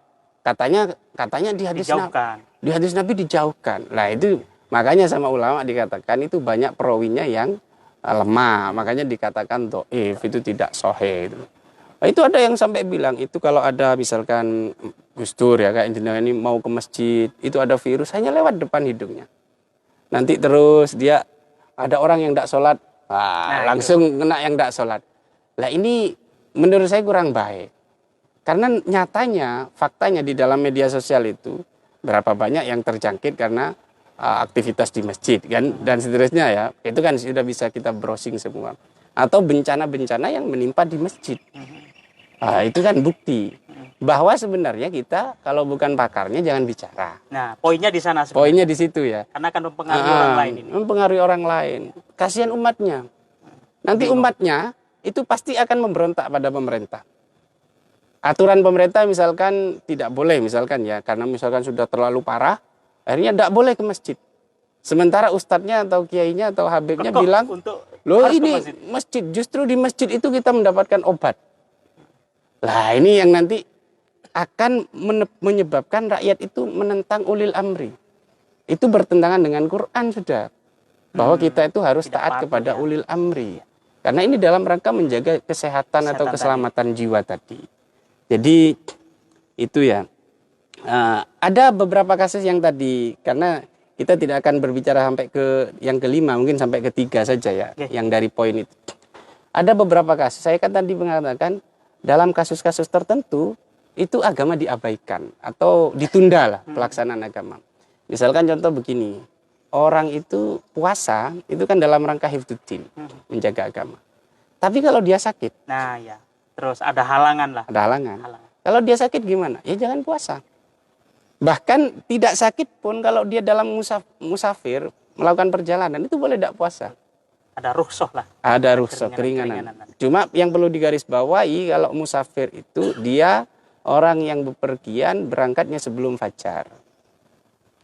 Katanya di hadis Nabi dijauhkan. Nah, itu makanya sama ulama dikatakan itu banyak perawinya yang lemah. Makanya dikatakan dhaif, itu tidak sahih itu. Nah, itu ada yang sampai bilang itu kalau ada misalkan Gus Dur ya kayak ini mau ke masjid, itu ada virus hanya lewat depan hidungnya. Nanti terus dia ada orang yang tidak sholat, langsung kena yang tidak sholat. Nah ini menurut saya kurang baik. Karena nyatanya, faktanya di dalam media sosial itu berapa banyak yang terjangkit karena aktivitas di masjid kan dan seterusnya ya. Itu kan sudah bisa kita browsing semua. Atau bencana-bencana yang menimpa di masjid. Itu kan bukti bahwa sebenarnya kita kalau bukan pakarnya jangan bicara. Nah, poinnya di sana sebenarnya. Poinnya di situ ya. Karena akan mempengaruhi orang lain ini. Mempengaruhi orang lain. Kasihan umatnya. Nanti umatnya itu pasti akan memberontak pada pemerintah. Aturan pemerintah misalkan tidak boleh misalkan ya, karena misalkan sudah terlalu parah, akhirnya tidak boleh ke masjid. Sementara ustadznya atau kiainya atau habibnya bilang, loh ini masjid, justru di masjid itu kita mendapatkan obat. Lah ini yang nanti akan menyebabkan rakyat itu menentang ulil amri. Itu bertentangan dengan Quran sudah. Bahwa kita itu harus taat kepada ulil amri. Karena ini dalam rangka menjaga kesehatan atau keselamatan jiwa tadi. Jadi itu ya. Ada beberapa kasus yang tadi, karena kita tidak akan berbicara sampai ke yang kelima, mungkin sampai ketiga saja ya, yang dari poin itu. Ada beberapa kasus, saya kan tadi mengatakan, dalam kasus-kasus tertentu, itu agama diabaikan atau ditunda lah pelaksanaan agama. Misalkan contoh begini, orang itu puasa, itu kan dalam rangka hifdzuddin, menjaga agama. Tapi kalau dia sakit. Nah ya, terus ada halangan lah. Ada halangan. Kalau dia sakit gimana? Ya jangan puasa. Bahkan tidak sakit pun kalau dia dalam musafir, melakukan perjalanan, itu boleh tidak puasa. Ada rukhsah lah. Ada rukhsah, keringanan. Cuma yang perlu digarisbawahi kalau musafir itu dia orang yang bepergian berangkatnya sebelum fajar.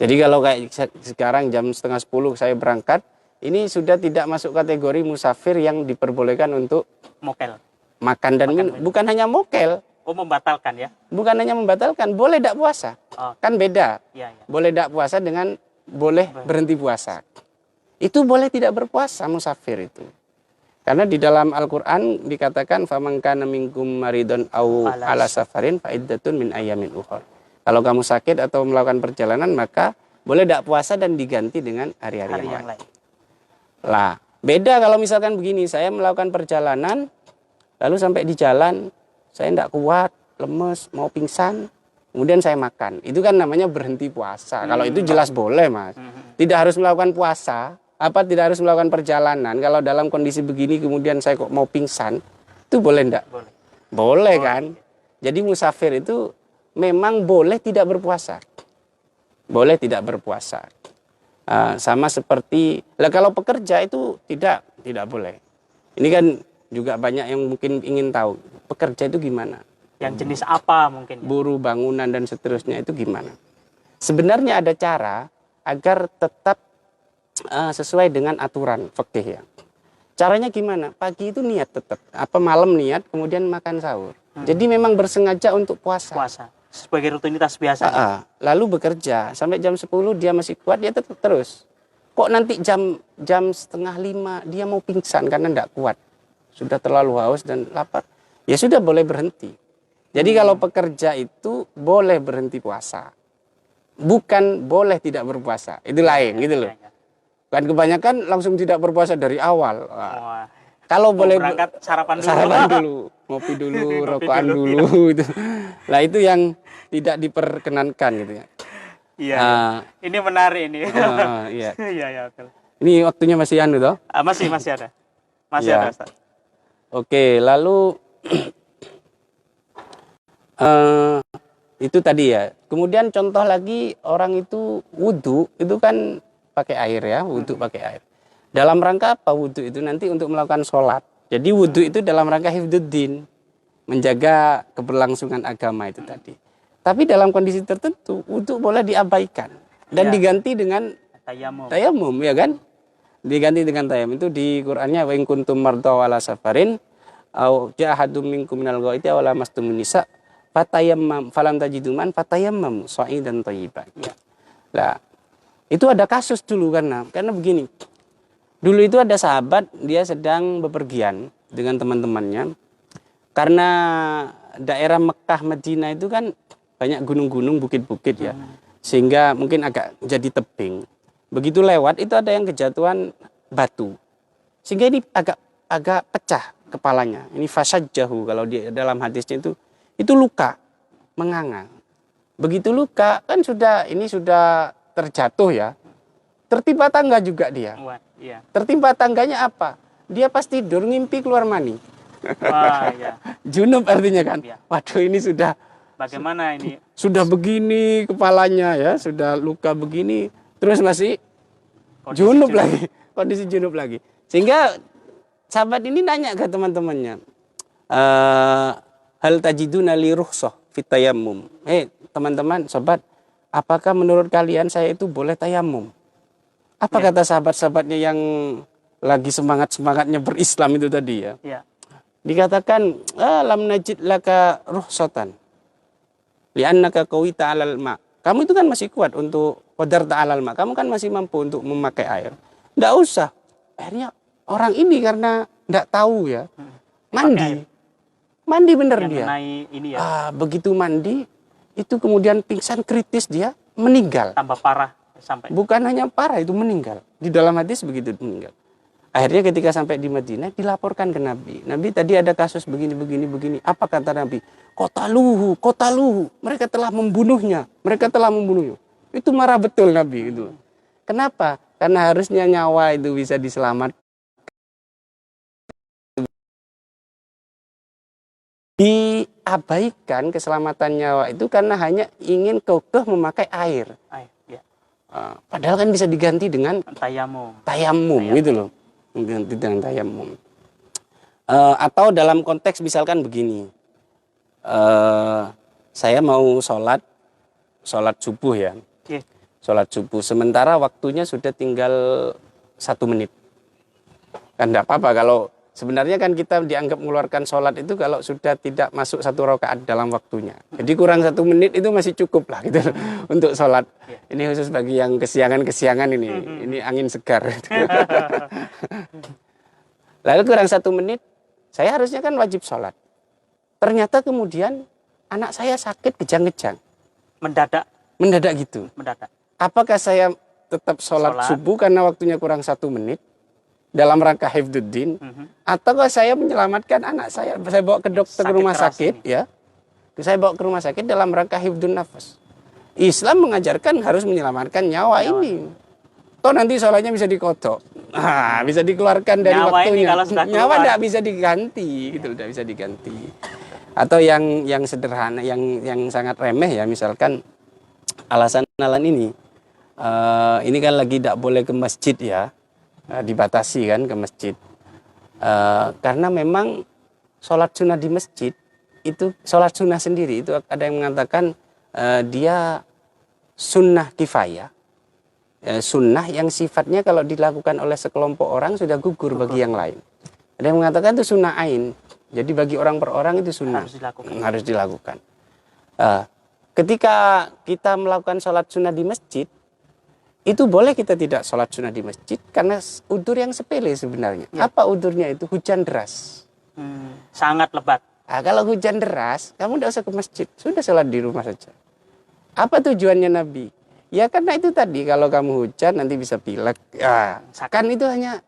Jadi kalau kayak sekarang jam 9:30 saya berangkat, ini sudah tidak masuk kategori musafir yang diperbolehkan untuk mokel. Makan dan minum. Bukan hanya mokel. Oh, membatalkan ya? Bukan hanya membatalkan, boleh tidak puasa. Oh. Kan beda. Ya, ya. Boleh tidak puasa dengan boleh berhenti puasa. Itu boleh tidak berpuasa musafir itu. Karena di dalam Al-Quran dikatakan faman kana minkum maridun aw ala safarin fa iddatun min ayyamin ukhra. Kalau kamu sakit atau melakukan perjalanan maka boleh tidak puasa dan diganti dengan hari-hari yang lain. Lah, beda kalau misalkan begini, saya melakukan perjalanan lalu sampai di jalan saya tidak kuat, lemes, mau pingsan, kemudian saya makan. Itu kan namanya berhenti puasa. Kalau itu jelas boleh, Mas. Tidak harus melakukan puasa, tidak harus melakukan perjalanan. Kalau dalam kondisi begini kemudian saya kok mau pingsan, itu boleh enggak? Boleh kan? Jadi musafir itu memang boleh tidak berpuasa. Boleh tidak berpuasa. Sama seperti, kalau pekerja itu tidak boleh. Ini kan juga banyak yang mungkin ingin tahu pekerja itu gimana, yang jenis apa mungkin, buruh bangunan dan seterusnya itu gimana. Sebenarnya ada cara agar tetap sesuai dengan aturan fikih ya. Caranya gimana? Pagi itu niat tetap, malam niat, kemudian makan sahur. Jadi memang bersengaja untuk puasa sebagai rutinitas biasa. Lalu bekerja sampai jam 10 dia masih kuat, dia tetap terus. Kok nanti jam 4:30 dia mau pingsan karena tidak kuat, sudah terlalu haus dan lapar, ya sudah boleh berhenti. Jadi kalau pekerja itu boleh berhenti puasa, bukan boleh tidak berpuasa. Itu lain gitu loh. Kan kebanyakan langsung tidak berpuasa dari awal. Kalau boleh berangkat sarapan dulu, ngopi dulu, rokokan dulu itu. Lah itu yang tidak diperkenankan gitu ya. Iya. Ini menarik ini. Iya. Iya. Ini waktunya masih toh? Masih ada. Masih ada, Ustaz. Oke, lalu itu tadi ya. Kemudian contoh lagi, orang itu wudhu itu kan pakai air ya, wudhu pakai air. Dalam rangka apa wudhu itu? Nanti untuk melakukan sholat. Jadi wudhu itu dalam rangka hifdzuddin, menjaga keberlangsungan agama itu tadi. Tapi dalam kondisi tertentu wudhu boleh diabaikan dan diganti dengan tayamum, ya kan? Diganti dengan tayamum. Itu di Qur'annya wa in kuntum marda wala safarin aw jahadum minkum minal ghaiti aw lamastumun nisa fatayammam falam tajidu man fatayammam sha'idan thayyiban. Ya. Lah, itu ada kasus dulu karena begini. Dulu itu ada sahabat, dia sedang bepergian dengan teman-temannya. Karena daerah Mekah Madinah itu kan banyak gunung-gunung, bukit-bukit ya. Sehingga mungkin agak jadi tebing. Begitu lewat itu ada yang kejatuhan batu. Sehingga ini agak pecah kepalanya. Ini fasajjahu kalau di dalam hadisnya itu luka, menganga. Begitu luka kan sudah terjatuh ya. Tertimpa tangga juga dia. Tertimpa tangganya apa? Dia pas tidur ngimpi keluar mani. Wah, ya. Junub artinya kan. Waduh, ini sudah bagaimana ini? Sudah begini kepalanya ya, sudah luka begini, terus masih junub lagi, kondisi junub lagi. Sehingga sahabat ini nanya ke teman-temannya, hal tajiduna li rukhsah fit tayammum. Teman-teman, sobat, apakah menurut kalian saya itu boleh tayamum? Apa kata sahabat-sahabatnya yang lagi semangat-semangatnya berislam itu tadi ya? Dikatakan, lam najid laka rukhsatan li'annaka qawita 'alal ma. Kamu itu kan masih kuat untuk qadarta 'alal ma. Kamu kan masih mampu untuk memakai air. Enggak usah. Akhirnya orang ini karena enggak tahu ya, mandi. Mandi bener dia. Ini ya. Begitu mandi, itu kemudian pingsan kritis, dia meninggal. Tambah parah sampai. Bukan hanya parah, itu meninggal. Di dalam hadis begitu meninggal. Akhirnya ketika sampai di Madinah dilaporkan ke Nabi. Nabi tadi ada kasus begini. Apa kata Nabi? Qataluhu. Mereka telah membunuhnya. Itu marah betul Nabi itu. Kenapa? Karena harusnya nyawa itu bisa diselamatkan. Diabaikan keselamatan nyawa itu karena hanya ingin kekeh memakai air. Padahal kan bisa diganti dengan tayamum gitu loh. Ganti dengan tayamum. Atau dalam konteks misalkan begini, saya mau sholat subuh ya, sholat subuh, sementara waktunya sudah tinggal 1 menit, kan tidak apa-apa Sebenarnya kan kita dianggap mengeluarkan sholat itu kalau sudah tidak masuk 1 rakaat dalam waktunya. Jadi kurang 1 menit itu masih cukup lah gitu untuk sholat. Ini khusus bagi yang kesiangan ini. Ini angin segar. Lalu kurang 1 menit, saya harusnya kan wajib sholat. Ternyata kemudian anak saya sakit kejang-kejang. Mendadak gitu. Apakah saya tetap sholat subuh karena waktunya kurang 1 menit? Dalam rangka hifdzuddin, ataukah saya menyelamatkan anak saya bawa ke dokter ke rumah sakit ya, saya bawa ke rumah sakit dalam rangka hifdzun nafas. Islam mengajarkan harus menyelamatkan nyawa ini. Toh nanti sholatnya bisa dikodok, bisa dikeluarkan dari waktunya. Nyawa tidak bisa diganti, gitu, tidak bisa diganti. Atau yang sederhana, yang sangat remeh ya, misalkan alasan ini kan lagi tidak boleh ke masjid ya. Dibatasi kan ke masjid karena memang sholat sunnah di masjid itu sholat sunnah sendiri itu ada yang mengatakan dia sunnah kifayah, sunnah yang sifatnya kalau dilakukan oleh sekelompok orang sudah gugur bagi yang lain. Ada yang mengatakan itu sunnah ain, jadi bagi orang per orang itu sunnah harus dilakukan. Ketika kita melakukan sholat sunnah di masjid, itu boleh kita tidak sholat sunnah di masjid karena udzur yang sepele sebenarnya. Ya. Apa udzurnya itu? Hujan deras. Sangat lebat. Nah, kalau hujan deras, kamu tidak usah ke masjid. Sudah sholat di rumah saja. Apa tujuannya Nabi? Ya karena itu tadi, kalau kamu hujan nanti bisa pilek. Ya, kan itu hanya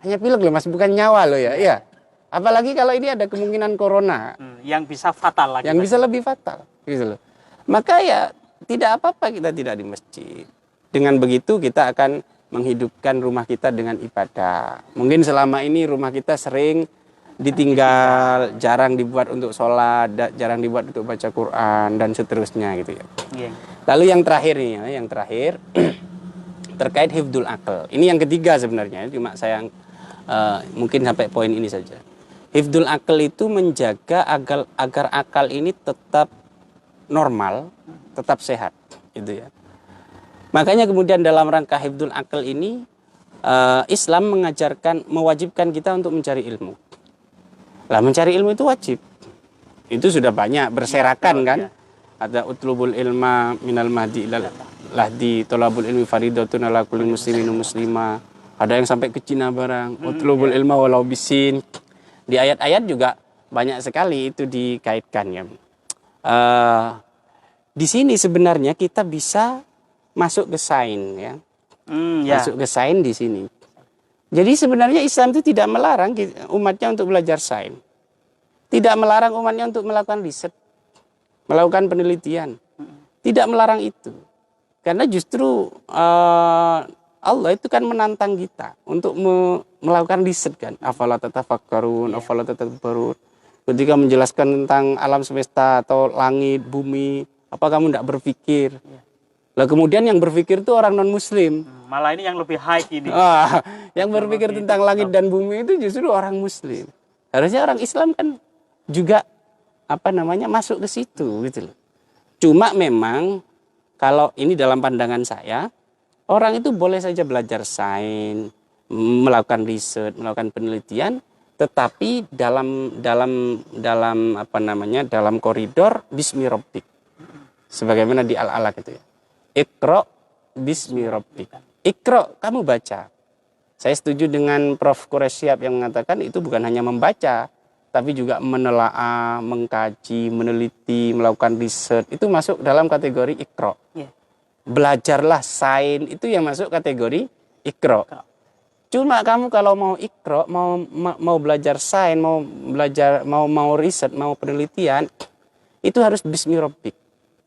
pilek loh mas, bukan nyawa loh ya. Ya. Apalagi kalau ini ada kemungkinan corona. Yang bisa fatal lagi. Yang bisa lebih fatal. Gitu loh. Maka ya tidak apa-apa kita tidak di masjid. Dengan begitu kita akan menghidupkan rumah kita dengan ibadah. Mungkin selama ini rumah kita sering ditinggal, jarang dibuat untuk sholat, jarang dibuat untuk baca Quran dan seterusnya gitu ya. Lalu yang terakhir nih, yang terakhir terkait hifdzul akal. Ini yang ketiga sebenarnya, cuma saya mungkin sampai poin ini saja. Hifdzul akal itu menjaga agar akal ini tetap normal, tetap sehat, gitu ya. Makanya kemudian dalam rangka hifdzul akal ini Islam mewajibkan kita untuk mencari ilmu. Lah mencari ilmu itu wajib. Itu sudah banyak berserakan kan. Ada utlubul ilma minal mahdi ilal lahdi tolabul ilmi faridatun ala kulli muslimin muslimah. Ada yang sampai ke Cina barang. Utlubul ilma walau bisin. Di ayat-ayat juga banyak sekali itu dikaitkan ya. Di sini sebenarnya kita bisa masuk ke sains ya. Masuk ke sains di sini. Jadi sebenarnya Islam itu tidak melarang umatnya untuk belajar sains. Tidak melarang umatnya untuk melakukan riset, melakukan penelitian. Tidak melarang itu. Karena justru Allah itu kan menantang kita untuk melakukan riset kan. Afala tatafakkarun, afala tatadabbarun. Ketika menjelaskan tentang alam semesta atau langit, bumi, apa kamu tidak berpikir? Lah kemudian yang berpikir itu orang non muslim. Malah ini yang lebih high ini. Yang berpikir tentang langit dan bumi itu justru orang muslim. Harusnya orang Islam kan juga masuk ke situ gitu loh. Cuma memang kalau ini dalam pandangan saya, orang itu boleh saja belajar sains, melakukan riset, melakukan penelitian, tetapi dalam koridor bismi rabbik. Sebagaimana di Al-Alaq itu ya. Iqra bismi rabbik. Iqra, kamu baca. Saya setuju dengan Prof. Quresyab yang mengatakan itu bukan hanya membaca, tapi juga menelaah, mengkaji, meneliti, melakukan riset. Itu masuk dalam kategori Iqra. Belajarlah sains, itu yang masuk kategori Iqra. Cuma kamu kalau mau Iqra, mau belajar sains, mau riset, mau penelitian, itu harus bismi rabbik,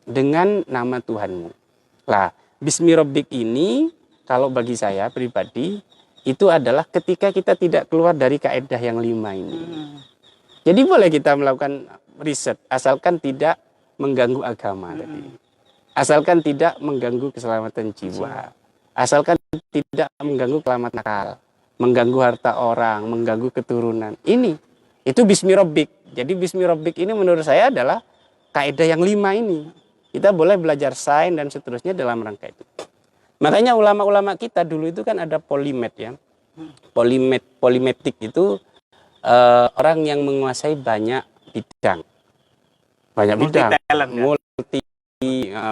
dengan nama Tuhanmu. Lah, bismi rabbik ini kalau bagi saya pribadi itu adalah ketika kita tidak keluar dari kaidah yang 5 ini. Jadi boleh kita melakukan riset asalkan tidak mengganggu agama tadi. Asalkan tidak mengganggu keselamatan jiwa. Asalkan tidak mengganggu keselamatan akal, mengganggu harta orang, mengganggu keturunan. Itu bismi rabbik. Jadi bismi rabbik ini menurut saya adalah kaidah yang 5 ini. Kita boleh belajar sains dan seterusnya dalam rangka itu. Makanya ulama-ulama kita dulu itu kan ada polimet ya. Polimetik itu orang yang menguasai banyak bidang. Banyak bidang.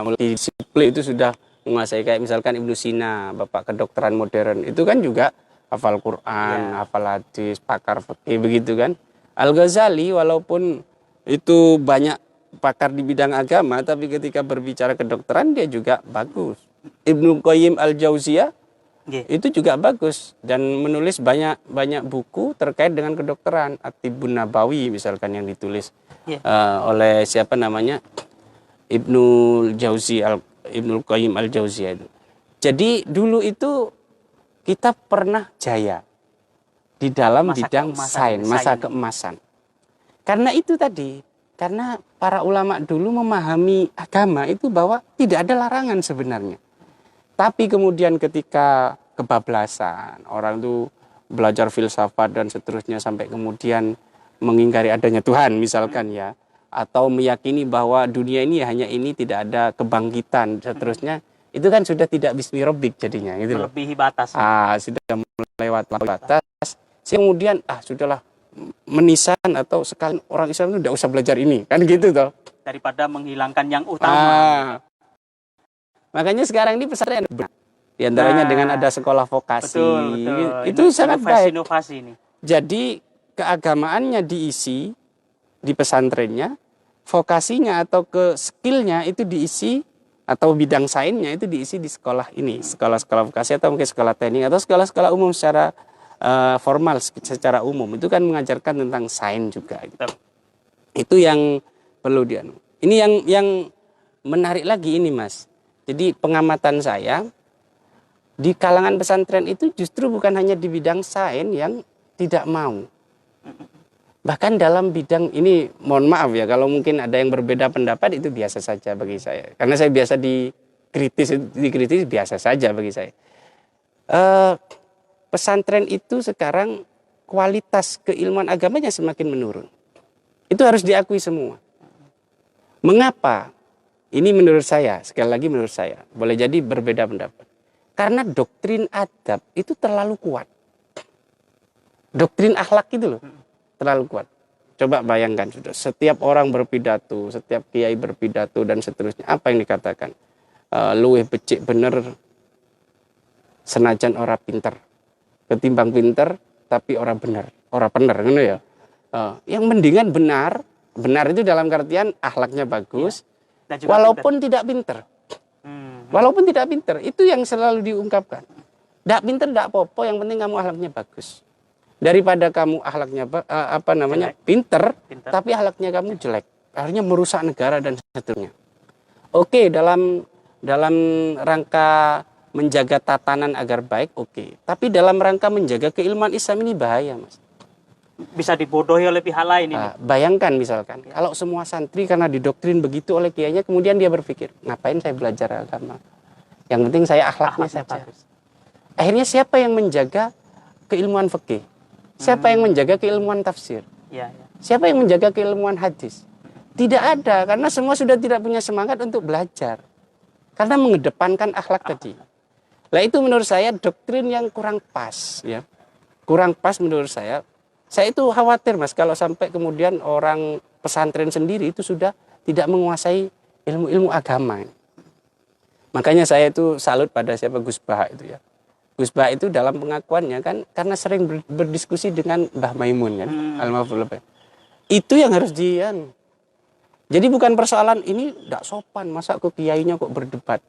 Multidisiplin itu sudah menguasai, kayak misalkan Ibnu Sina, bapak kedokteran modern, itu kan juga hafal Quran, hafal hadis, pakar fikih begitu kan. Al-Ghazali walaupun itu banyak pakar di bidang agama, tapi ketika berbicara kedokteran dia juga bagus. Ibnu Qayyim Al-Jauziyah itu juga bagus dan menulis banyak buku terkait dengan kedokteran. At-Tibbun Nabawi misalkan yang ditulis oleh siapa namanya, Ibnu Qayyim Al-Jauziyah itu. Jadi dulu itu kita pernah jaya di dalam bidang sains, masa keemasan. Karena itu tadi, karena para ulama dulu memahami agama itu bahwa tidak ada larangan sebenarnya. Tapi kemudian ketika kebablasan, orang itu belajar filsafat dan seterusnya sampai kemudian mengingkari adanya Tuhan misalkan ya, atau meyakini bahwa dunia ini hanya ini, tidak ada kebangkitan seterusnya, itu kan sudah tidak bismi rabbik jadinya gitu loh. Melebihi batas. Sudah melewati batas. Kemudian sudahlah, menisan atau sekali orang Islam itu tidak usah belajar ini kan gitu toh, daripada menghilangkan yang utama. Makanya sekarang ini pesantren di antaranya dengan ada sekolah vokasi. Betul. Itu sangat baik. Inovasi ini. Jadi keagamaannya diisi di pesantrennya, vokasinya atau ke skillnya itu diisi, atau bidang sainsnya itu diisi di sekolah ini, sekolah-sekolah vokasi atau mungkin sekolah teknik atau sekolah-sekolah umum secara formal, secara umum itu kan mengajarkan tentang sains juga. Itu yang perlu dianu. Ini yang menarik lagi ini Mas. Jadi pengamatan saya di kalangan pesantren itu justru bukan hanya di bidang sains yang tidak mau. Bahkan dalam bidang ini, mohon maaf ya kalau mungkin ada yang berbeda pendapat, itu biasa saja bagi saya. Karena saya biasa dikritis biasa saja bagi saya. Pesantren itu sekarang kualitas keilmuan agamanya semakin menurun. Itu harus diakui semua. Mengapa? Ini menurut saya, sekali lagi menurut saya, boleh jadi berbeda pendapat. Karena doktrin adab itu terlalu kuat. Doktrin akhlak itu loh, terlalu kuat. Coba bayangkan, sudah setiap orang berpidato, setiap kiai berpidato dan seterusnya. Apa yang dikatakan? Luwih becik bener senajan ora pinter. Ketimbang pinter tapi ora bener. Ora bener, gitu ya. Yang mendingan benar itu dalam artian akhlaknya bagus. Walaupun tidak pinter. Walaupun tidak pinter, itu yang selalu diungkapkan. Tidak pinter, tidak apa-apa, yang penting kamu akhlaknya bagus. Daripada kamu akhlaknya pinter, tapi akhlaknya kamu jelek. Akhirnya merusak negara dan seterusnya. Oke, dalam rangka menjaga tatanan agar baik, oke. Tapi dalam rangka menjaga keilmuan Islam ini bahaya, Mas. Bisa dibodohi oleh pihak lain ini. Bayangkan misalkan, kalau semua santri karena didoktrin begitu oleh kiainya, kemudian dia berpikir, ngapain saya belajar agama? Yang penting saya akhlaknya saja. Akhirnya siapa yang menjaga keilmuan fikih? Siapa yang menjaga keilmuan tafsir? Siapa yang menjaga keilmuan hadis? Tidak ada, karena semua sudah tidak punya semangat untuk belajar. Karena mengedepankan akhlak tadi. Nah itu menurut saya doktrin yang kurang pas. Ya. Kurang pas menurut saya. Saya itu khawatir Mas, kalau sampai kemudian orang pesantren sendiri itu sudah tidak menguasai ilmu-ilmu agama. Makanya saya itu salut pada siapa Gus Bah itu ya. Gus Bah itu dalam pengakuannya kan karena sering berdiskusi dengan Mbah Maimun kan, Al-Mahfuz. Itu yang harus Jadi bukan persoalan ini tidak sopan, masa kok kiainya kok berdebat.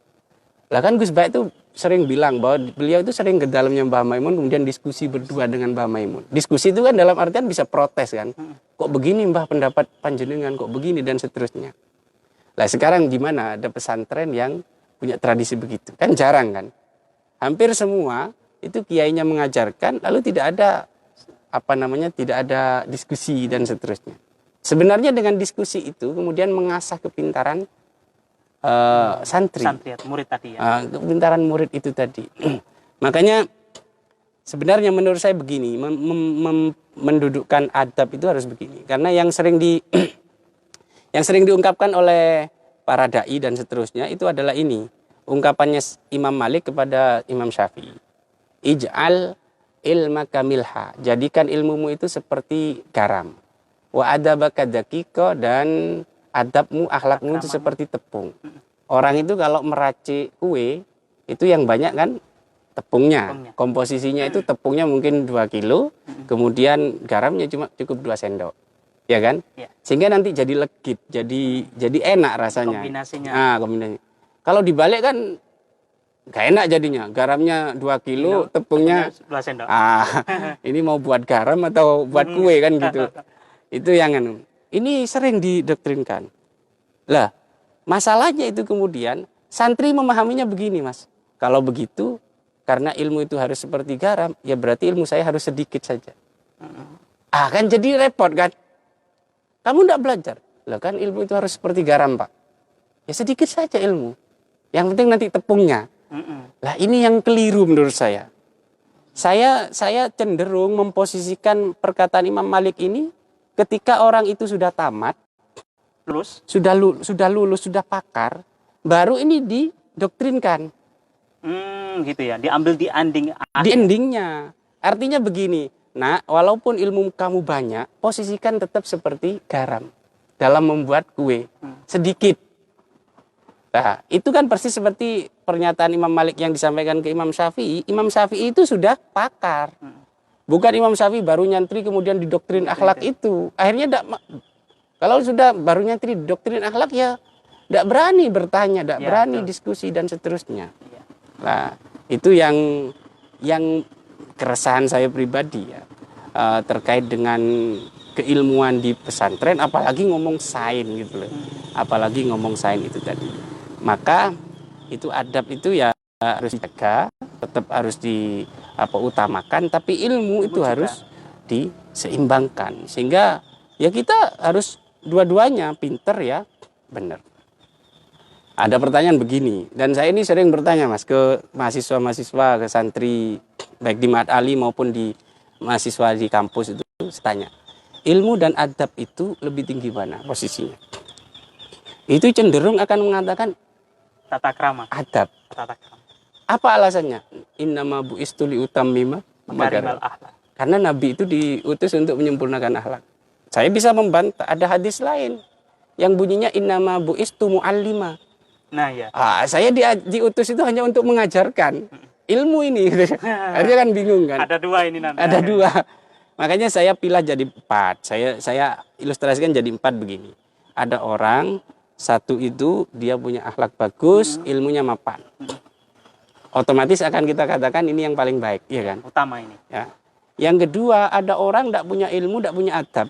Lah kan Gus Bah itu sering bilang bahwa beliau itu sering ke dalamnya Mbah Maimun kemudian diskusi berdua dengan Mbah Maimun. Diskusi itu kan dalam artian bisa protes kan. Kok begini Mbah pendapat panjenengan, kok begini dan seterusnya. Lah sekarang gimana ada pesantren yang punya tradisi begitu? Kan jarang kan. Hampir semua itu kiainya mengajarkan lalu tidak ada tidak ada diskusi dan seterusnya. Sebenarnya dengan diskusi itu kemudian mengasah kepintaran santri atau murid tadi ya. Kepintaran murid itu tadi. Makanya sebenarnya menurut saya begini, mendudukkan adab itu harus begini. Karena yang sering diungkapkan oleh para dai dan seterusnya itu adalah ini. Ungkapannya Imam Malik kepada Imam Syafi'i. Ij'al ilmaka milha. Jadikan ilmumu itu seperti garam. Wa adabaka daqiqa, dan adabmu, akhlakmu itu seperti tepung. Orang itu kalau meracik kue, itu yang banyak kan tepungnya. Komposisinya itu tepungnya mungkin 2 kilo, kemudian garamnya cuma cukup 2 sendok. Ya kan? Ya. Sehingga nanti jadi legit, jadi enak rasanya. Kombinasinya. Nah, kombinasi. Kalau dibalik kan gak enak jadinya. Garamnya 2 kilo, tepungnya 2 sendok. Ini mau buat garam atau buat kue kan gitu. Itu yang ini sering didoktrinkan. Lah, masalahnya itu kemudian santri memahaminya begini, Mas. Kalau begitu, karena ilmu itu harus seperti garam, ya berarti ilmu saya harus sedikit saja. Kan jadi repot kan? Kamu enggak belajar. Lah kan ilmu itu harus seperti garam, Pak. Ya sedikit saja ilmu. Yang penting nanti tepungnya. Lah ini yang keliru menurut saya. Saya cenderung memposisikan perkataan Imam Malik ini ketika orang itu sudah tamat, sudah lulus, sudah pakar, baru ini didoktrinkan. Gitu ya, diambil di endingnya. Artinya begini, nah walaupun ilmu kamu banyak, posisikan tetap seperti garam dalam membuat kue, sedikit. Nah, itu kan persis seperti pernyataan Imam Malik yang disampaikan ke Imam Syafi'i. Imam Syafi'i itu sudah pakar. Bukan Imam Syafi'i baru nyantri kemudian didoktrin akhlak itu. Akhirnya kalau sudah baru nyantri didoktrin akhlak ya tidak berani bertanya, tidak berani diskusi dan seterusnya. Nah, itu yang keresahan saya pribadi ya, terkait dengan keilmuan di pesantren, apalagi ngomong sains gitu loh. Apalagi ngomong sains itu tadi. Maka itu adab itu ya harus dijaga, tetap harus utamakan, tapi ilmu itu harus diseimbangkan. Sehingga ya kita harus dua-duanya pinter ya, benar. Ada pertanyaan begini, dan saya ini sering bertanya Mas ke mahasiswa-mahasiswa, ke santri baik di Ma'had Ali maupun di mahasiswa di kampus itu, saya tanya, ilmu dan adab itu lebih tinggi mana posisinya? Itu cenderung akan mengatakan tata krama. Adab. Tata krama. Apa alasannya? Innama bu'istu liutammima makarimal akhlak. Karena Nabi itu diutus untuk menyempurnakan akhlak. Saya bisa membantah, ada hadis lain yang bunyinya innama bu'istu muallima. Nah ya. Saya diutus itu hanya untuk mengajarkan ilmu ini. Akhirnya kan bingung kan. Ada 2 ini nanti. Ada 2. Makanya saya pilih jadi 4. Saya ilustrasikan jadi 4 begini. Ada orang, satu itu dia punya akhlak bagus, ilmunya mapan. Otomatis akan kita katakan ini yang paling baik, ya kan? Utama ini. Ya. Yang kedua, ada orang tidak punya ilmu, tidak punya adab.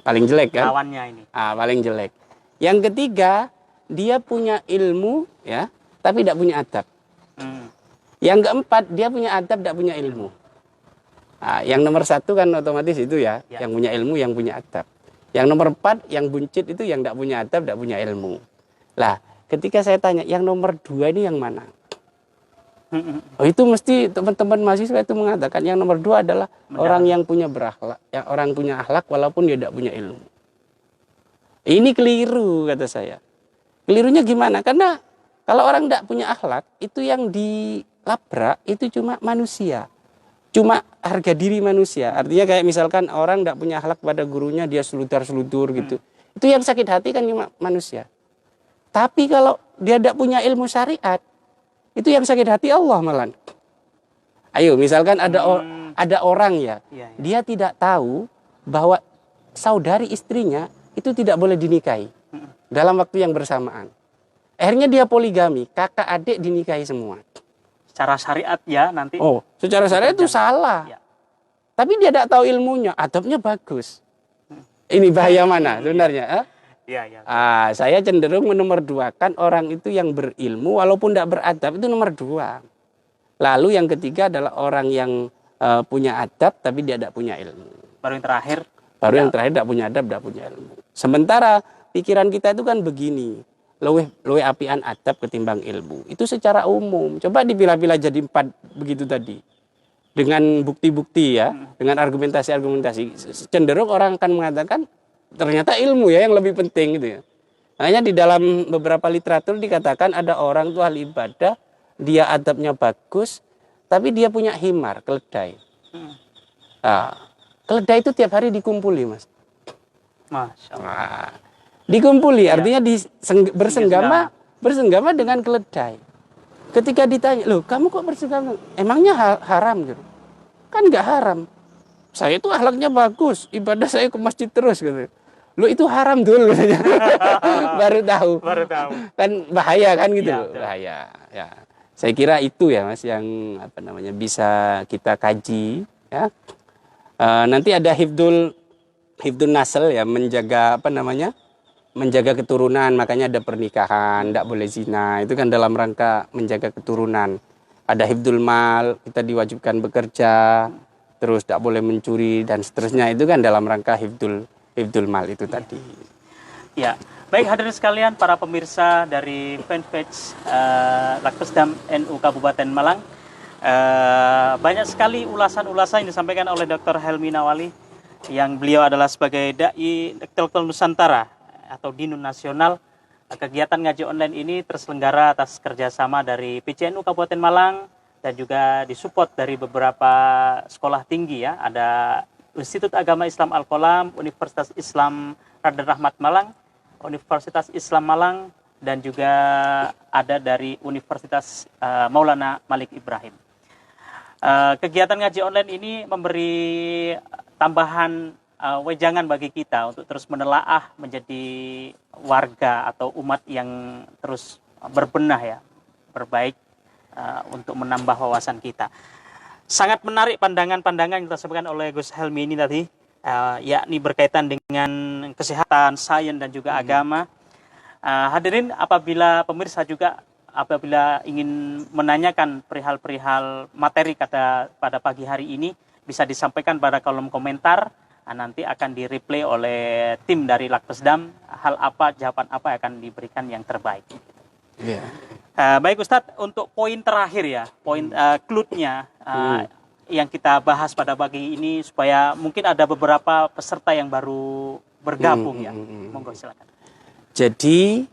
Paling jelek kan? Lawannya ini. Paling jelek. Yang ketiga, dia punya ilmu, ya, tapi tidak punya adab. Yang keempat, dia punya adab, tidak punya ilmu. Yang nomor 1 kan otomatis itu ya, yang punya ilmu, yang punya adab. Yang nomor 4, yang buncit itu yang tidak punya adab, tidak punya ilmu. Lah, ketika saya tanya, yang nomor 2 ini yang mana? Itu mesti teman-teman mahasiswa itu mengatakan yang nomor 2 adalah orang yang punya berakhlak, yang orang punya akhlak walaupun dia tidak punya ilmu. Ini keliru kata saya. Kelirunya gimana? Karena kalau orang tidak punya akhlak, itu yang dilabrak itu cuma manusia. Cuma harga diri manusia. Artinya kayak misalkan orang tidak punya akhlak pada gurunya, dia seludur-seludur gitu. Itu yang sakit hati kan cuma manusia. Tapi kalau dia tidak punya ilmu syariat, itu yang sakit hati Allah malah. Ayo, misalkan ada orang ya, dia tidak tahu bahwa saudari istrinya itu tidak boleh dinikahi dalam waktu yang bersamaan. Akhirnya dia poligami, kakak adik dinikahi semua. Secara syariat ya nanti. Secara syariat itu salah. Ya. Tapi dia tidak tahu ilmunya, adabnya bagus. Ini bahaya mana sebenarnya? Saya cenderung menomorduakan orang itu yang berilmu walaupun tidak beradab, itu nomor 2. Lalu yang ketiga adalah orang yang punya adab tapi dia tidak punya ilmu. Baru yang terakhir tidak punya adab, tidak punya ilmu. Sementara pikiran kita itu kan begini, luwih apian adab ketimbang ilmu. Itu secara umum. Coba dipilah-pilah jadi 4 begitu tadi. Dengan bukti-bukti ya, dengan argumentasi-argumentasi, cenderung orang akan mengatakan ternyata ilmu ya yang lebih penting gitu ya. Makanya di dalam beberapa literatur dikatakan ada orang tuh ahli ibadah, dia adabnya bagus, tapi dia punya himar, keledai. Nah, keledai itu tiap hari dikumpuli, Mas. Masya Allah. Nah, dikumpuli, artinya bersenggama dengan keledai. Ketika ditanya, loh kamu kok bersenggama? Emangnya haram? Gitu. Kan nggak haram. Saya itu akhlaknya bagus, ibadah saya ke masjid terus. Gitu. Loh itu haram dulu. Baru tahu. Kan bahaya kan gitu. Ya, bahaya. Ya. Saya kira itu ya Mas yang bisa kita kaji. Ya. Nanti ada hifdul nasl ya, menjaga keturunan, makanya ada pernikahan, tidak boleh zina, itu kan dalam rangka menjaga keturunan. Ada hifdul mal, kita diwajibkan bekerja, terus tidak boleh mencuri dan seterusnya, itu kan dalam rangka hifdul mal itu tadi. Ya, baik hadirin sekalian, para pemirsa dari fanpage Lakpesdam NU Kabupaten Malang, banyak sekali ulasan-ulasan yang disampaikan oleh Dr. Helmi Nawali, yang beliau adalah sebagai dai intelektual Nusantara atau Dinun Nasional. Kegiatan ngaji online ini terselenggara atas kerjasama dari PCNU Kabupaten Malang dan juga disupport dari beberapa sekolah tinggi ya. Ada Institut Agama Islam Al-Qolam, Universitas Islam Raden Rahmat Malang, Universitas Islam Malang, dan juga ada dari Universitas Maulana Malik Ibrahim. Kegiatan ngaji online ini memberi tambahan wejangan bagi kita untuk terus menelaah menjadi warga atau umat yang terus berbenah ya, berbaik untuk menambah wawasan kita. Sangat menarik pandangan-pandangan yang disampaikan oleh Gus Helmi ini tadi, yakni berkaitan dengan kesehatan, sains dan juga agama. Hadirin, apabila pemirsa juga apabila ingin menanyakan perihal-perihal materi pada pagi hari ini, bisa disampaikan pada kolom komentar. Nanti akan di-replay oleh tim dari Lakpesdam, hal apa, jawaban apa yang akan diberikan yang terbaik. Yeah. Baik Ustadz, untuk poin terakhir ya, poin clue-nya yang kita bahas pada pagi ini, supaya mungkin ada beberapa peserta yang baru bergabung ya. Monggo silakan. Jadi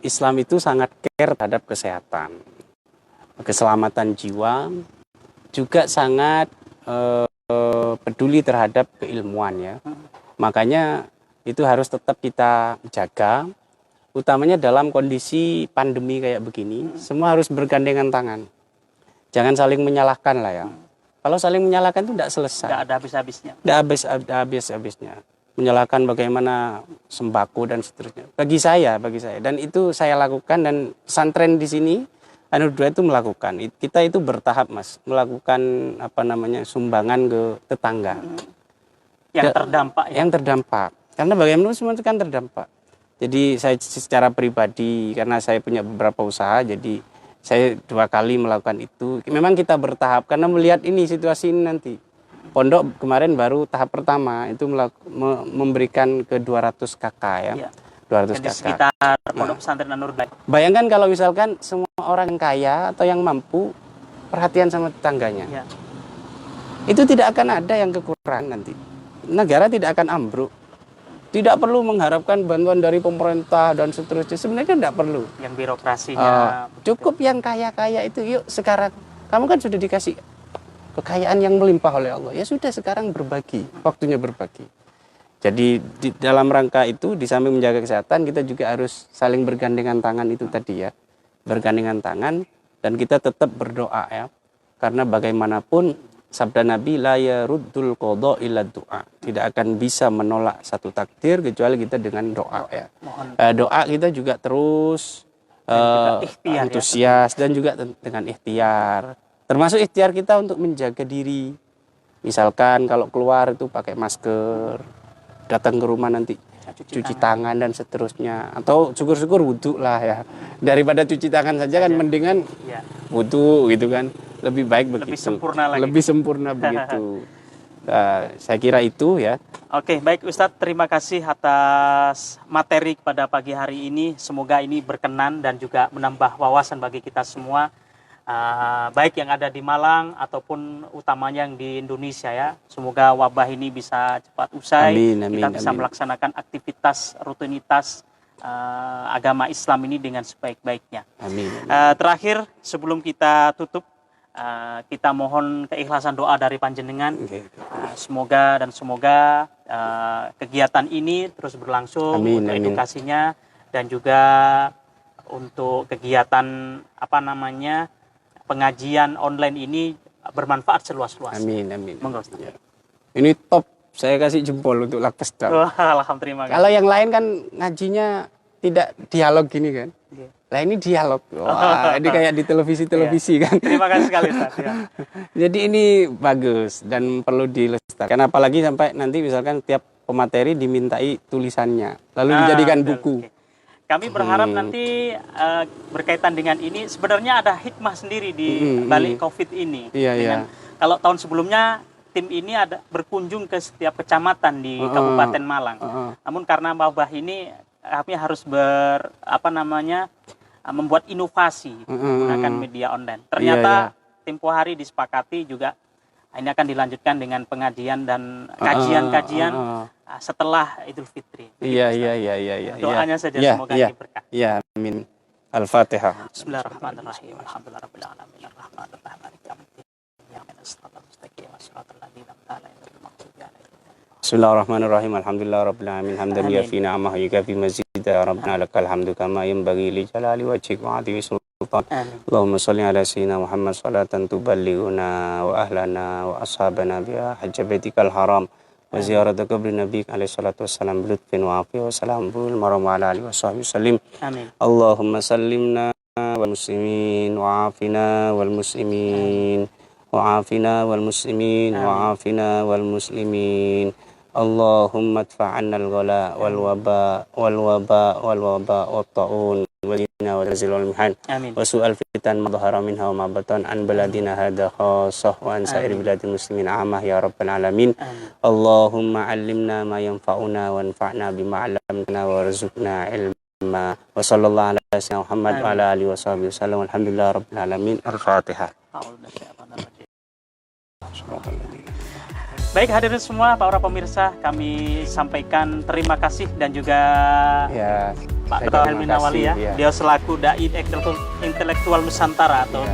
Islam itu sangat care terhadap kesehatan, keselamatan jiwa, juga sangat peduli terhadap keilmuan ya. Makanya itu harus tetap kita jaga, utamanya dalam kondisi pandemi kayak begini. Semua harus bergandengan tangan. Jangan saling menyalahkan lah ya. Kalau saling menyalahkan itu tidak selesai. Tidak ada habis-habisnya. Tidak habis-habisnya. Menyalahkan bagaimana sembako dan seterusnya. Bagi saya. Dan itu saya lakukan, dan pesantren di sini An-Nur 2 itu melakukan. Kita itu bertahap Mas, melakukan sumbangan ke tetangga. Yang terdampak ya? Yang terdampak. Karena bagaimana semua itu kan terdampak. Jadi saya secara pribadi, karena saya punya beberapa usaha, jadi saya 2 kali melakukan itu. Memang kita bertahap, karena melihat ini situasi ini nanti. Pondok kemarin baru tahap pertama, itu memberikan ke 200 KK ya. 200 di sekitar pondok pesantren An-Nur 2. Bayangkan kalau misalkan semua orang yang kaya atau yang mampu perhatian sama tetangganya. Ya. Itu tidak akan ada yang kekurangan nanti. Negara tidak akan ambruk. Tidak perlu mengharapkan bantuan dari pemerintah dan seterusnya. Sebenarnya tidak perlu. Yang birokrasinya. Cukup yang kaya-kaya itu. Yuk sekarang. Kamu kan sudah dikasih kekayaan yang melimpah oleh Allah. Ya sudah, sekarang berbagi. Waktunya berbagi. Jadi di dalam rangka itu, di samping menjaga kesehatan, kita juga harus saling bergandengan tangan itu tadi ya. Bergandengan tangan, dan kita tetap berdoa ya. Karena bagaimanapun sabda Nabi, la yaruddul qadha illa du'a. Tidak akan bisa menolak satu takdir kecuali kita dengan doa ya. Doa kita juga terus antusias ya. Dan juga dengan ikhtiar. Termasuk ikhtiar kita untuk menjaga diri. Misalkan kalau keluar itu pakai masker, datang ke rumah nanti cuci tangan dan seterusnya, atau syukur-syukur wudhu lah ya, daripada cuci tangan saja kan mendingan wudhu gitu kan, lebih baik begitu, lebih sempurna begitu. Saya kira itu ya. Oke, baik Ustadz, terima kasih atas materi pada pagi hari ini. Semoga ini berkenan dan juga menambah wawasan bagi kita semua, baik yang ada di Malang ataupun utamanya yang di Indonesia ya. Semoga wabah ini bisa cepat usai. Kita bisa melaksanakan aktivitas rutinitas agama Islam ini dengan sebaik-baiknya. Amin. Terakhir sebelum kita tutup, kita mohon keikhlasan doa dari panjenengan. Semoga kegiatan ini terus berlangsung untuk edukasinya dan juga untuk kegiatan pengajian online ini bermanfaat seluas-luasnya. Amin. Monggo. Ya. Ini top, saya kasih jempol untuk Lakpesda. Alhamdulillah. Kalau yang lain kan ngajinya tidak dialog gini kan. Lah ini dialog. Wah, ini kayak di televisi kan. Terima kasih sekali Ustaz. Ya. Jadi ini bagus dan perlu dilestarikan. Apalagi sampai nanti misalkan tiap pemateri dimintai tulisannya, lalu dijadikan buku. Kami berharap nanti berkaitan dengan ini sebenarnya ada hikmah sendiri di balik COVID ini. Kalau tahun sebelumnya tim ini berkunjung ke setiap kecamatan di Kabupaten Malang. Namun karena wabah ini kami harus membuat inovasi menggunakan media online. Ternyata tempo hari disepakati juga ini akan dilanjutkan dengan pengajian dan kajian-kajian setelah Idul Fitri. Iya. Doanya saja semoga berkah. Iya, amin. Al-Fatihah. Bismillahirrahmanirrahim. Alhamdulillahirabbil alamin arrahmanir rahim maliki yaumiddin. Bismillahirrahmanirrahim. Alhamdulillahirabbil alamin. Hamdan yafi ni'amahu yukafi mazida. Rabbana lakal hamdu kama yanbaghi li jalali wajhika wa 'azimi sultan. Allahumma shalli ala sayyidina Muhammad salatan tuballighuna wa ahlana wa ashabana biha hajja baitikal haram wa ziyarata qabri nabiyyika alaihi salatu wassalam bilutfin wa afiya wa salamul maram wa ala alihi wa sahbihi sallim. Amin. Allahumma sallimna wal muslimin wa afina wal muslimin wa afina wal muslimin wa afina wal muslimin. Allahumma adfa'anna al-ghala wal waba wat ta'un wal jinna wal zil wal mihan wa su'al fitan ma dhahara minha wa ma batan an baladina hadha khassah wa an sa'ir biladil muslimin amah ya rabbal alamin. Allahumma 'allimna ma yanfa'una wa anfa'na bima 'allamtana warzuqna ilma wa sallallahu ala sayyidina Muhammad wa ala alihi wa sahbihi wasallam. Alhamdulillah rabbil alamin. Al-Fatihah. Baik hadirin semua, para pemirsa, kami sampaikan terima kasih dan juga Pak Dr. Helmi Nawali dia selaku dai intelektual Nusantara atau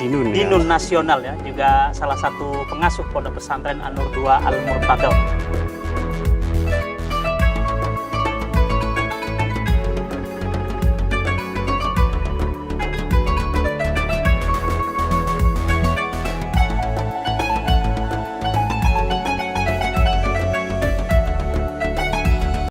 Dinun nasional juga salah satu pengasuh Pondok Pesantren An-Nur II Al-Murtadha.